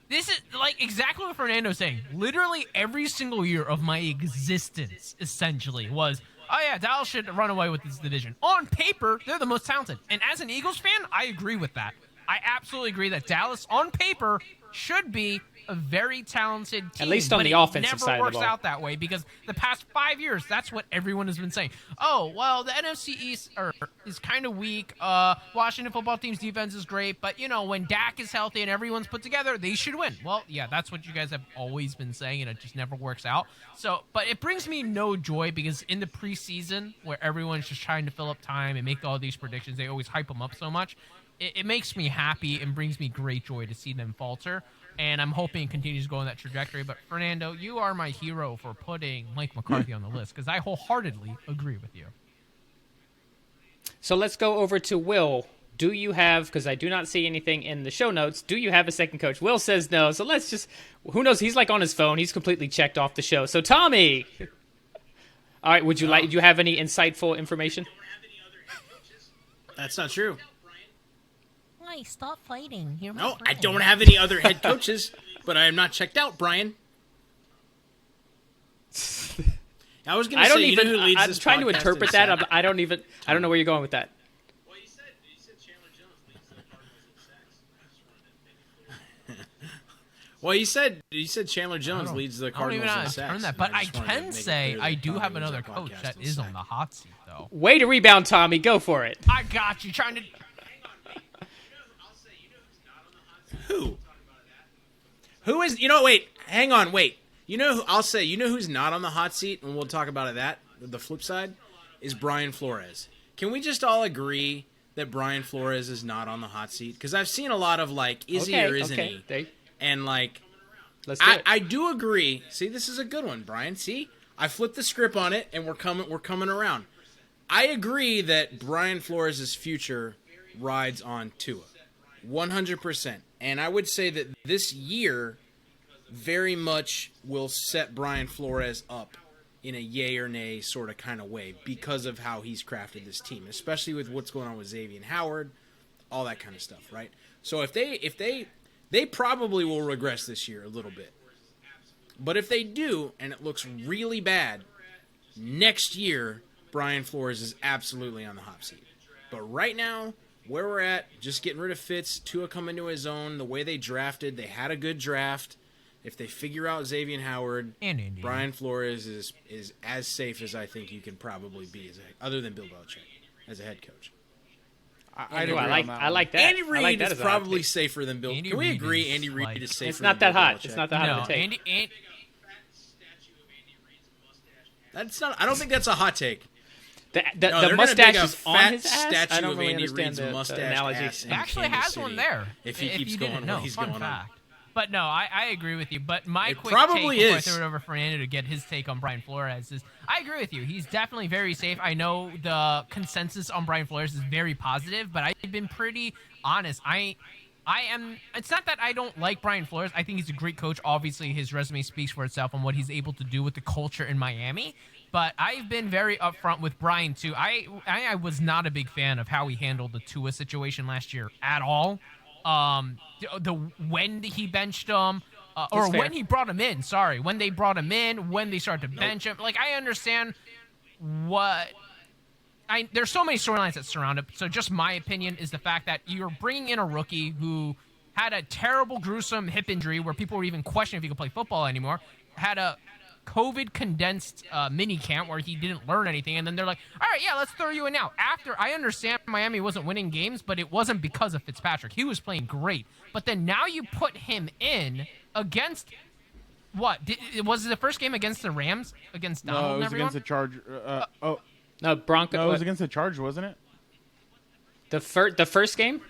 this is like exactly what Fernando's saying. Literally every single year of my existence, essentially, was, oh yeah, Dallas should run away with this division. On paper, they're the most talented. And as an Eagles fan, I agree with that. I absolutely agree that Dallas, on paper, should be a very talented team. At least on but the it offensive never side of the works ball. out that way because the past 5 years, that's what everyone has been saying. Oh, well, the NFC East is kind of weak. Washington football team's defense is great, but, when Dak is healthy and everyone's put together, they should win. Well, yeah, that's what you guys have always been saying, and it just never works out. So, but it brings me no joy because in the preseason, where everyone's just trying to fill up time and make all these predictions, they always hype them up so much. It makes me happy and brings me great joy to see them falter. And I'm hoping it continues to go in that trajectory. But, Fernando, you are my hero for putting Mike McCarthy on the list because I wholeheartedly agree with you. So let's go over to Will. Do you have, because I do not see anything in the show notes, do you have a second coach? Will says no. So let's just, who knows? He's like on his phone. He's completely checked off the show. So, Tommy. All right, do you have any insightful information? That's not true. Why? Stop fighting. You're my No, I friend. don't have any other head coaches, but I am not checked out, Brian. I was going to say, who leads I'm this trying to podcast interpret in that. sack? I don't know where you're going with that. Well, you said Chandler Jones leads the Cardinals in sacks. Well, you said Chandler Jones leads the I don't Cardinals even know how in to sacks. turn that, but I just wanted to can make it say clear I that do Tommy have leads another our coach podcast that in is on sack. the hot seat, though. Way to rebound, Tommy. Go for it. I got you. Trying to... I'll say, who's not on the hot seat? Who? We'll talk about that. Who is? Hang on, wait. I'll say, who's not on the hot seat, and we'll talk about that. The flip side is Brian Flores. Can we just all agree that Brian Flores is not on the hot seat? Because I've seen a lot of is he or isn't he? And Let's do it. I do agree. See, this is a good one, Brian. See, I flipped the script on it, and we're coming around. I agree that Brian Flores' future rides on Tua, 100%. And I would say that this year very much will set Brian Flores up in a yay or nay sort of kind of way because of how he's crafted this team, especially with what's going on with Xavier Howard, all that kind of stuff, right? So if they probably will regress this year a little bit. But if they do, and it looks really bad, next year, Brian Flores is absolutely on the hot seat. But right now, where we're at, just getting rid of Fitz, Tua coming to his own, the way they drafted, they had a good draft. If they figure out Xavier Howard, And Indy. Brian Flores is as safe as I think you can probably be, other than Bill Belichick, as a head coach. I like that. Andy I like Reid that is as a hot probably take. safer than Bill. Andy Can we Reid agree is Andy Reid like- is safer It's than not that Bill hot. Belichick? It's not that hot of No, a take. Andy... Fat statue of Andy Reid's mustache. That's not. I don't think that's a hot take. The No, they're gonna mustache make a is on fat his ass. statue I don't of really Andy understand Reid's the mustache analogy. ass in He actually Kansas has one City there. if he keeps you going didn't what know. he's Fun going on. fact. But no, I agree with you. But my It quick probably take before I is. throw it over for Fernando to get his take on Brian Flores is I agree with you. He's definitely very safe. I know the consensus on Brian Flores is very positive, but I've been pretty honest. I am. It's not that I don't like Brian Flores. I think he's a great coach. Obviously, his resume speaks for itself on what he's able to do with the culture in Miami. But I've been very upfront with Brian too. I was not a big fan of how he handled the Tua situation last year at all. When he benched him, or That's fair. when he brought him in. Sorry, when they brought him in, when they started to bench him. Like I understand what. There's so many storylines that surround it. So just my opinion is the fact that you're bringing in a rookie who had a terrible, gruesome hip injury where people were even questioning if he could play football anymore. Had a COVID condensed mini camp where he didn't learn anything, and then they're like, all right, yeah, let's throw you in now. After I understand Miami wasn't winning games, but it wasn't because of Fitzpatrick. He was playing great. But then now you put him in against what? Was it the first game against the Rams? Against Donald No, it and was everyone? against the Chargers. No, Bronco. No, it was against the Chargers, wasn't it? the first game.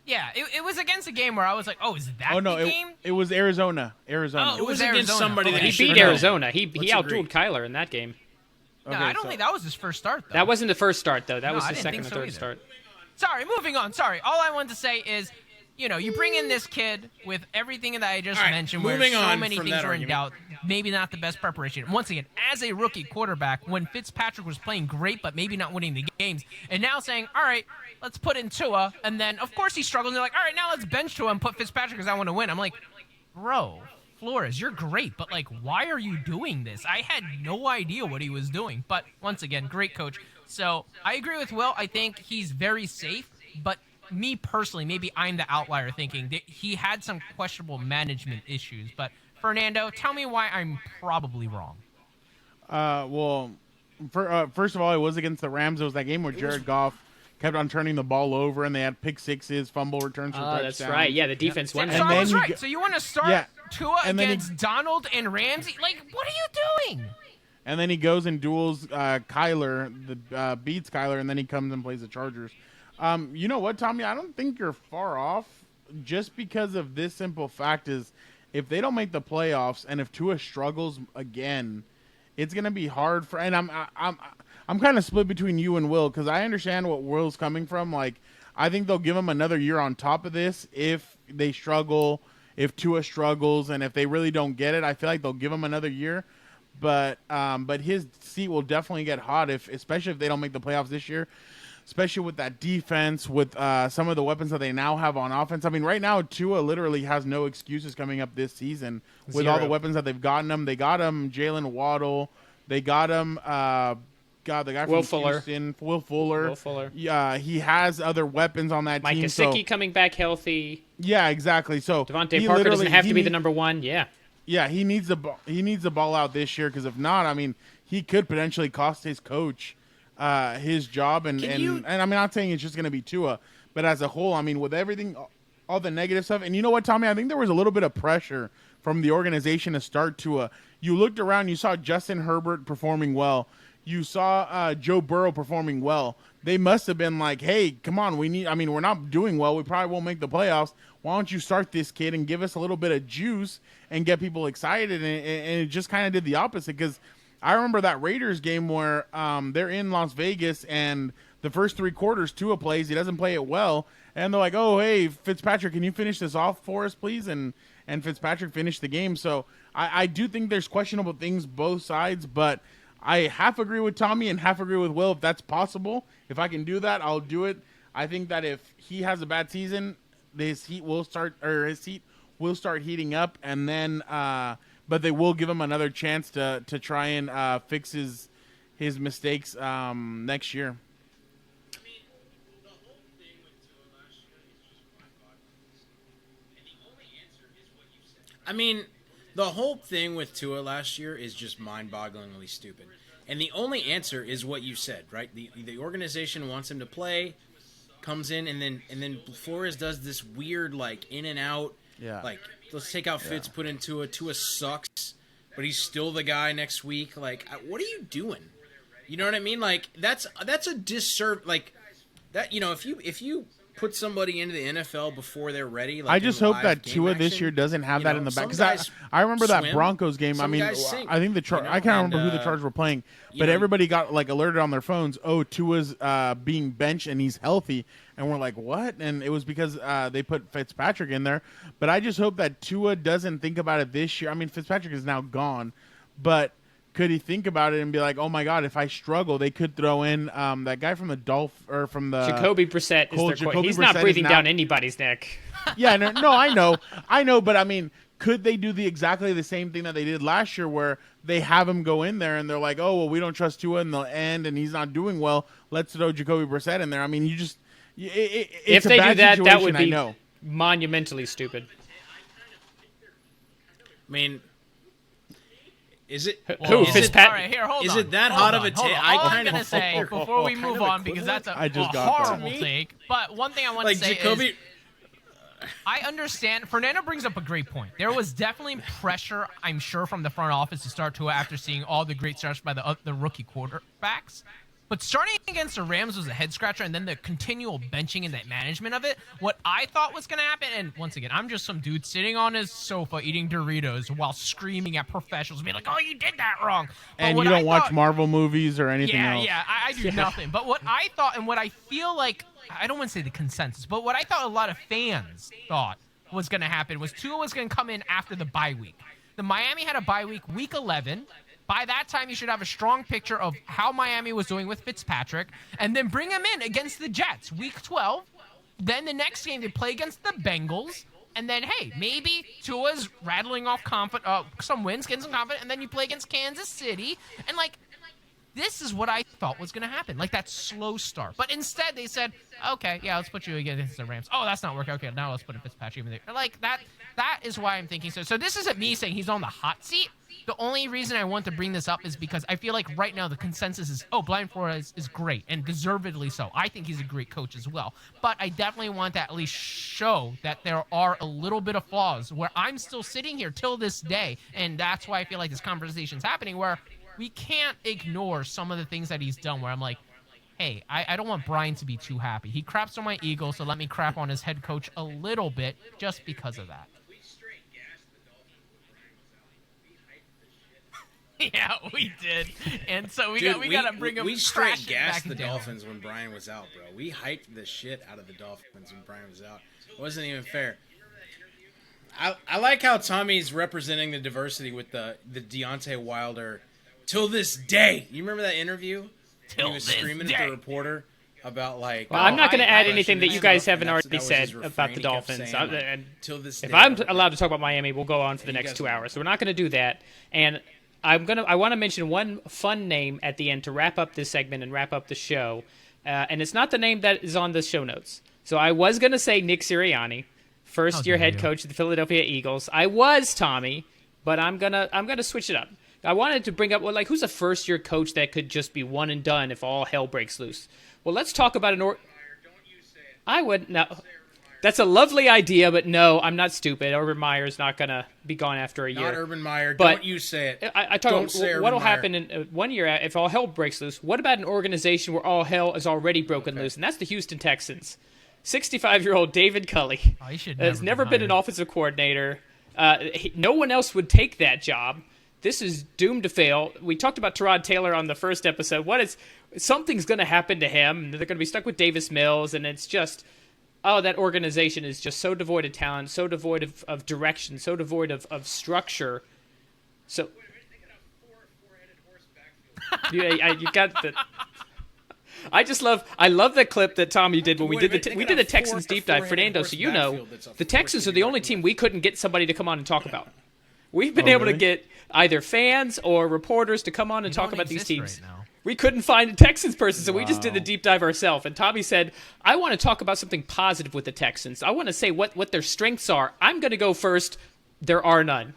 Yeah, it was against a game where I was like, oh, is that Oh no, the game? it was Arizona. Oh, It was against Arizona. somebody that He should beat know. Arizona. He Let's outdueled agree. Kyler in that game. No, Okay, I don't so- think that was his first start, though. That wasn't the first start though. That No, was I the didn't second think or so third either. start. Sorry, moving on. Sorry. All I wanted to say is, you bring in this kid with everything that I just All right, mentioned, where moving so on many from things that were in argument. doubt. Maybe not the best preparation. Once again, as a rookie quarterback, when Fitzpatrick was playing great, but maybe not winning the games, and now saying, all right, let's put in Tua, and then, of course, he struggled, and they're like, all right, now let's bench Tua and put Fitzpatrick because I want to win. I'm like, bro, Flores, you're great, but, why are you doing this? I had no idea what he was doing. But, once again, great coach. So, I agree with Will. I think he's very safe, but me personally, maybe I'm the outlier thinking that he had some questionable management issues. But Fernando, tell me why I'm probably wrong. Well, first of all, it was against the Rams. It was that game where Jared Goff kept on turning the ball over, and they had pick sixes, fumble returns for touchdowns. That's right. Yeah, the defense won. So that. I was right. So you want to start Tua and against Donald and Ramsey? Like, what are you doing? And then he goes and duels Kyler, beats Kyler, and then he comes and plays the Chargers. You know what, Tommy? I don't think you're far off just because of this simple fact is if they don't make the playoffs and if Tua struggles again, it's going to be hard for – and I'm kind of split between you and Will because I understand what Will's coming from. Like, I think they'll give him another year on top of this if they struggle, if Tua struggles, and if they really don't get it. I feel like they'll give him another year. But his seat will definitely get hot especially if they don't make the playoffs this year, especially with that defense, with some of the weapons that they now have on offense. I mean, right now Tua literally has no excuses coming up this season with all the weapons that they've gotten him. They got him Jalen Waddle. They got him the guy from Houston, Will Fuller. Yeah, he has other weapons on that Mike team. Gesicki coming back healthy. Yeah, exactly. So Devontae Parker doesn't have to be the number one. Yeah. Yeah, he needs the ball out this year because if not, I mean, he could potentially cost his coach his job. And I'm not saying it's just going to be Tua, but as a whole, I mean, with everything, all the negative stuff. And you know what, Tommy? I think there was a little bit of pressure from the organization to start Tua. You looked around, you saw Justin Herbert performing well. You saw Joe Burrow performing well. They must have been like, hey, come on, we're not doing well. We probably won't make the playoffs. Why don't you start this kid and give us a little bit of juice and get people excited? And it just kind of did the opposite because I remember that Raiders game where they're in Las Vegas and the first 3 quarters Tua plays. He doesn't play it well. And they're like, oh, hey, Fitzpatrick, can you finish this off for us, please? And Fitzpatrick finished the game. So I do think there's questionable things both sides, but I half agree with Tommy and half agree with Will if that's possible. If I can do that, I'll do it. I think that if he has a bad season, his seat will start heating up, and then but they will give him another chance to try and fix his mistakes next year. I mean, the whole thing with Tua last year is just mind-bogglingly stupid. And the only answer is what you said, right? The organization wants him to play, comes in, and then Flores does this weird, like, in and out. Yeah. Like, let's take out Fitz, put in Tua. Tua sucks, but he's still the guy next week. Like, what are you doing? You know what I mean? Like, that's a disservice. Like, that, you know, if you put somebody into the NFL before they're ready. Like I just hope that Tua this year doesn't have that in the back. Because I remember that Broncos game. I mean, I think I can't remember who the Chargers were playing, but everybody got like alerted on their phones. Oh, Tua's being benched and he's healthy, and we're like, what? And it was because they put Fitzpatrick in there. But I just hope that Tua doesn't think about it this year. I mean, Fitzpatrick is now gone, but could he think about it and be like, oh my God, if I struggle, they could throw in that guy from the from the Jacoby Brissett is their He's not breathing down anybody's neck. Yeah, no, I know, but I mean, could they do exactly the same thing that they did last year, where they have him go in there and they're like, oh well, we don't trust Tua in the end, and he's not doing well. Let's throw Jacoby Brissett in there. I mean, you just if they do that, that would be monumentally stupid. I mean. Is it who? Fitzpatrick? All right, here, hold is on. it that hot of a take? All I'm gonna say before we move on, because that's a horrible take. But one thing I want to say is, I understand. Fernando brings up a great point. There was definitely pressure, I'm sure, from the front office to start Tua after seeing all the great starts by the rookie quarterbacks. But starting against the Rams was a head scratcher, and then the continual benching and that management of it. What I thought was going to happen, and once again, I'm just some dude sitting on his sofa eating Doritos while screaming at professionals, being like, "Oh, you did that wrong." And you don't watch Marvel movies or anything else. Yeah, I do nothing. But what I thought, and what I feel like, I don't want to say the consensus, but what I thought a lot of fans thought was going to happen was Tua was going to come in after the bye week. The Miami had a bye week, week 11. By that time, you should have a strong picture of how Miami was doing with Fitzpatrick, and then bring him in against the Jets, week 12. Then the next game, they play against the Bengals, and then, hey, maybe Tua's rattling off some wins, getting some confidence, and then you play against Kansas City, and, like, This is what I thought was going to happen, like that slow start. But instead, they said, okay, yeah, let's put you against the Rams. Oh, that's not working. Okay, now let's put a Fitzpatrick in there. Like, that is why I'm thinking so. So this isn't me saying he's on the hot seat. The only reason I want to bring this up is because I feel like right now the consensus is, Brian Flores is great, and deservedly so. I think he's a great coach as well. But I definitely want to at least show that there are a little bit of flaws where I'm still sitting here till this day, and that's why I feel like this conversation's happening, where we can't ignore some of the things that he's done where I'm like, hey, I don't want Brian to be too happy. He craps on my Eagles, so let me crap on his head coach a little bit just because of that. We straight gassed the Dolphins when Brian was out. We hyped the shit. Yeah, we did. And so we got to bring him We straight crashing gassed back the down. Dolphins when Brian was out, bro. We hyped the shit out of the Dolphins when Brian was out. It wasn't even fair. I like how Tommy's representing the diversity with the Deontay Wilder till this day. You remember that interview? Till He was this screaming day. at the reporter about like. Well, I'm not going to add I anything that you shouldn't guys have haven't stuff, and already that was said his refrain. about the He kept Dolphins. saying, like, till this If day. I'm allowed to talk about Miami, we'll go on for the You next guys 2 will. hours. So we're not going to do that. And I want to mention one fun name at the end to wrap up this segment and wrap up the show. And it's not the name that is on the show notes. So I was going to say Nick Sirianni, first-year dare head you. coach of the Philadelphia Eagles. I was Tommy, but I'm gonna switch it up. I wanted to bring up, well, like, who's a first-year coach that could just be one and done if all hell breaks loose? Well, let's talk about Don't you say it. I would no. That's a lovely idea, but no, I'm not stupid. Urban Meyer's not gonna be gone after a year. Not Urban Meyer. But- Don't you say it. I talk Don't about say Urban what'll Meyer. happen in 1 year if all hell breaks loose. What about an organization where all hell is already broken loose? And that's the Houston Texans. 65-year-old David Culley Oh, he should has never been been an hired. offensive coordinator. No one else would take that job. This is doomed to fail. We talked about Tyrod Taylor on the first episode. Something's going to happen to him. They're going to be stuck with Davis Mills, and it's just, that organization is just so devoid of talent, so devoid of direction, so devoid of structure. So Wait, they got a four-headed horse backfield. you got the. I love that clip that Tommy did when we did the Texans deep dive, Fernando. So you know, the Texans are the only team we couldn't get somebody to come on and talk about. We've been able to really? get either fans or reporters to come on and They talk don't about these exist teams. right now. We couldn't find a Texans person, so we just did the deep dive ourselves. And Tommy said, I want to talk about something positive with the Texans. I want to say what their strengths are. I'm going to go first. There are none.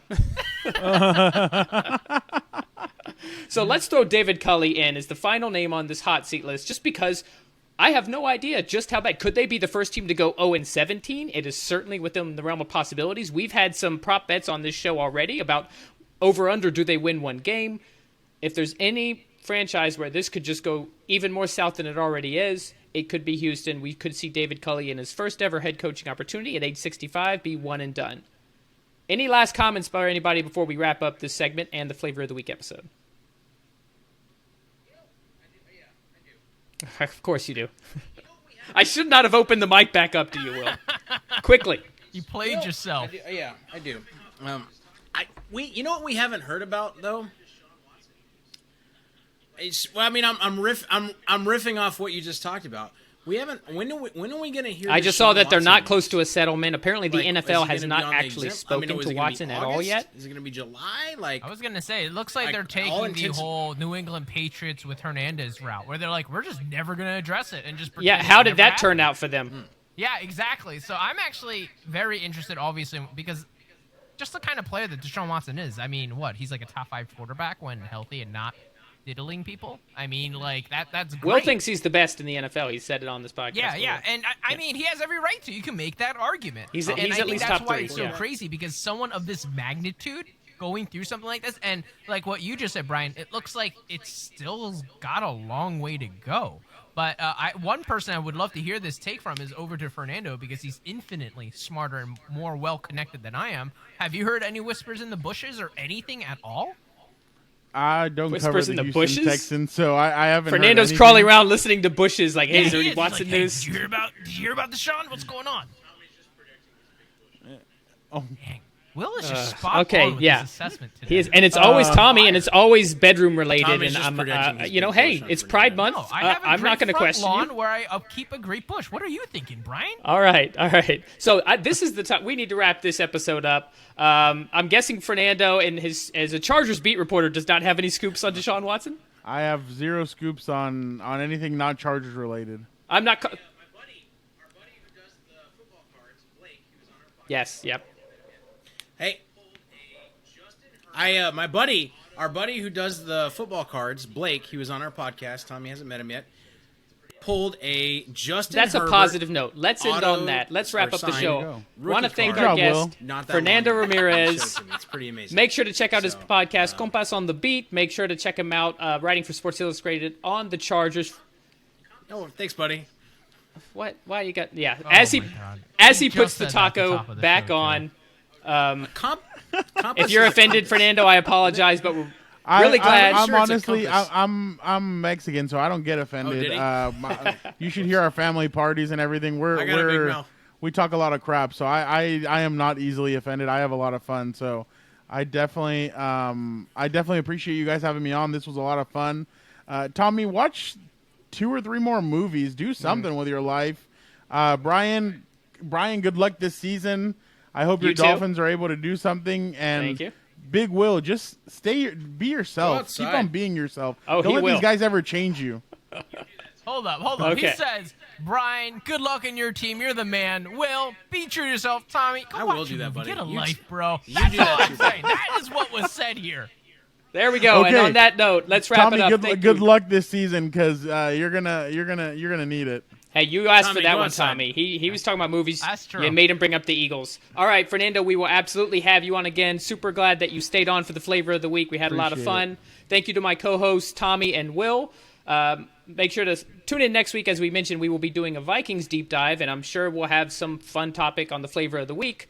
So let's throw David Culley in as the final name on this hot seat list, just because I have no idea just how bad. Could they be the first team to go 0-17? It is certainly within the realm of possibilities. We've had some prop bets on this show already about over-under, do they win one game? If there's any franchise where this could just go even more south than it already is, it could be Houston. We could see David Culley in his first ever head coaching opportunity at age 65 be one and done. Any last comments by anybody before we wrap up this segment and the Flavor of the Week episode? Of course you do. I should not have opened the mic back up to you, Will. Quickly. You played yourself. I do. You know what we haven't heard about though? I'm riffing off what you just talked about. We haven't. When are we going to hear? I the just saw Deshaun that they're Watson not news? close to a settlement. Apparently, the Like, is NFL he has gonna be not on the actually exempt- spoken is it to gonna be Watson at all August? yet. Is it going to be July? Like, I was gonna say, it looks like Like, they're all taking the intents- whole New England Patriots with Hernandez route, where they're like, we're just never gonna address it and just Yeah, pretend how it did never that happened. turn out for them? Yeah, exactly. So I'm actually very interested, obviously, because just the kind of player that Deshaun Watson is. I mean, he's like a top 5 quarterback when healthy and not diddling people. I mean, like that's great. Will thinks he's the best in the NFL. He said it on this podcast. Yeah, and I mean, he has every right to. You can make that argument. He's And at I think least that's top why 3, it's so yeah. crazy, because someone of this magnitude going through something like this, and like what you just said, Brian, it looks like it's still got a long way to go. But one person I would love to hear this take from is over to Fernando, because he's infinitely smarter and more well-connected than I am. Have you heard any whispers in the bushes or anything at all? I don't Whispers cover in the the Houston bushes? Texans, so I haven't. Fernando's heard crawling anything. around listening to bushes like, hey, is there he any is. Watson He's like, news? Hey, did you hear about Deshaun? What's going on? Oh, Dang. Will is just spot okay, on with yeah. his assessment today. He is, and it's always Tommy, and it's always bedroom related. Tommy's And just I'm, predicting his big hey, bush on it's Fernando. Pride Month. No, I have a I'm great not going to front question lawn you. where I upkeep a great bush. What are you thinking, Brian? All right. So this is the time we need to wrap this episode up. I'm guessing Fernando, as a Chargers beat reporter, does not have any scoops on Deshaun Watson. I have zero scoops on anything not Chargers related. I'm not. Our buddy who does the football cards, Blake, he was on our podcast. Yes. Yep. Hey, Justin Herbert. our buddy who does the football cards, Blake, he was on our podcast. Tommy hasn't met him yet. Pulled a Justin That's Herbert a positive note. Let's end auto- on that. Let's wrap or up the signed show. rookie Want to thank card. our Good job, guest, Not that Fernando long. Ramirez. It's pretty amazing. Make sure to check out his So, podcast, Compas on the Beat. Make sure to check him out, writing for Sports Illustrated on the Chargers. Oh, thanks, buddy. What? Why you got? Yeah. Oh as he my God. as he He puts just the said that at the taco top of the back show, too. on. Comp, If you're offended, Fernando, I apologize, but we're really glad. I'm Sure, it's a honestly, compass. I'm Mexican, so I don't get offended. did he? You should hear our family parties and everything. I got a big mouth. We talk a lot of crap, so I am not easily offended. I have a lot of fun, so I definitely appreciate you guys having me on. This was a lot of fun. Tommy, watch 2 or 3 more movies. Do something with your life. Brian, good luck this season. I hope your You too. Dolphins are able to do something. And Thank you. Big Will, just be Go yourself. outside. Keep on being yourself. Oh, Don't he let will. these guys ever change you. Hold up. Okay. He says, Brian, good luck in your team. You're the man. Will, be true to yourself. Tommy, go I watch will do a that, movie. buddy. Get a You life, t- bro. you That's do all that I'm too, saying. That is what was said here. There we go. And Okay. on that note, let's wrap Tommy, it up. Thank good you. luck this season because you're gonna need it. Hey, you asked Tommy, for that go one, outside. Tommy. He was talking about movies. That's true. You made him bring up the Eagles. All right, Fernando, we will absolutely have you on again. Super glad that you stayed on for the flavor of the week. We had a lot of Appreciate fun. Thank you to my co-hosts, Tommy and Will. Make sure to tune in next week. As we mentioned, we will be doing a Vikings deep dive, and I'm sure we'll have some fun topic on the flavor of the week.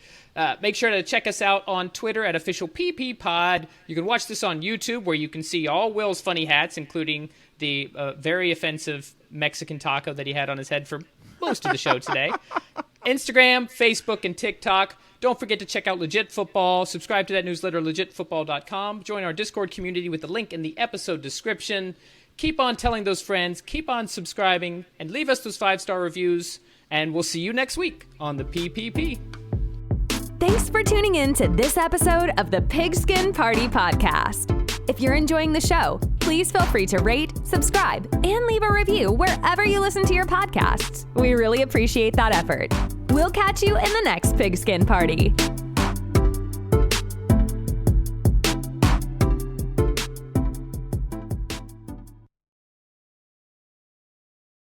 Make sure to check us out on Twitter at official PP Pod. You can watch this on YouTube, where you can see all Will's funny hats, including the very offensive Mexican taco that he had on his head for most of the show today. Instagram, Facebook, and TikTok. Don't forget to check out Legit Football. Subscribe to that newsletter, legitfootball.com. Join our Discord community with the link in the episode description. Keep on telling those friends, keep on subscribing, and leave us those 5-star reviews. And we'll see you next week on the PPP. Thanks for tuning in to this episode of the Pigskin Party Podcast. If you're enjoying the show, please feel free to rate, subscribe, and leave a review wherever you listen to your podcasts. We really appreciate that effort. We'll catch you in the next Pigskin Party.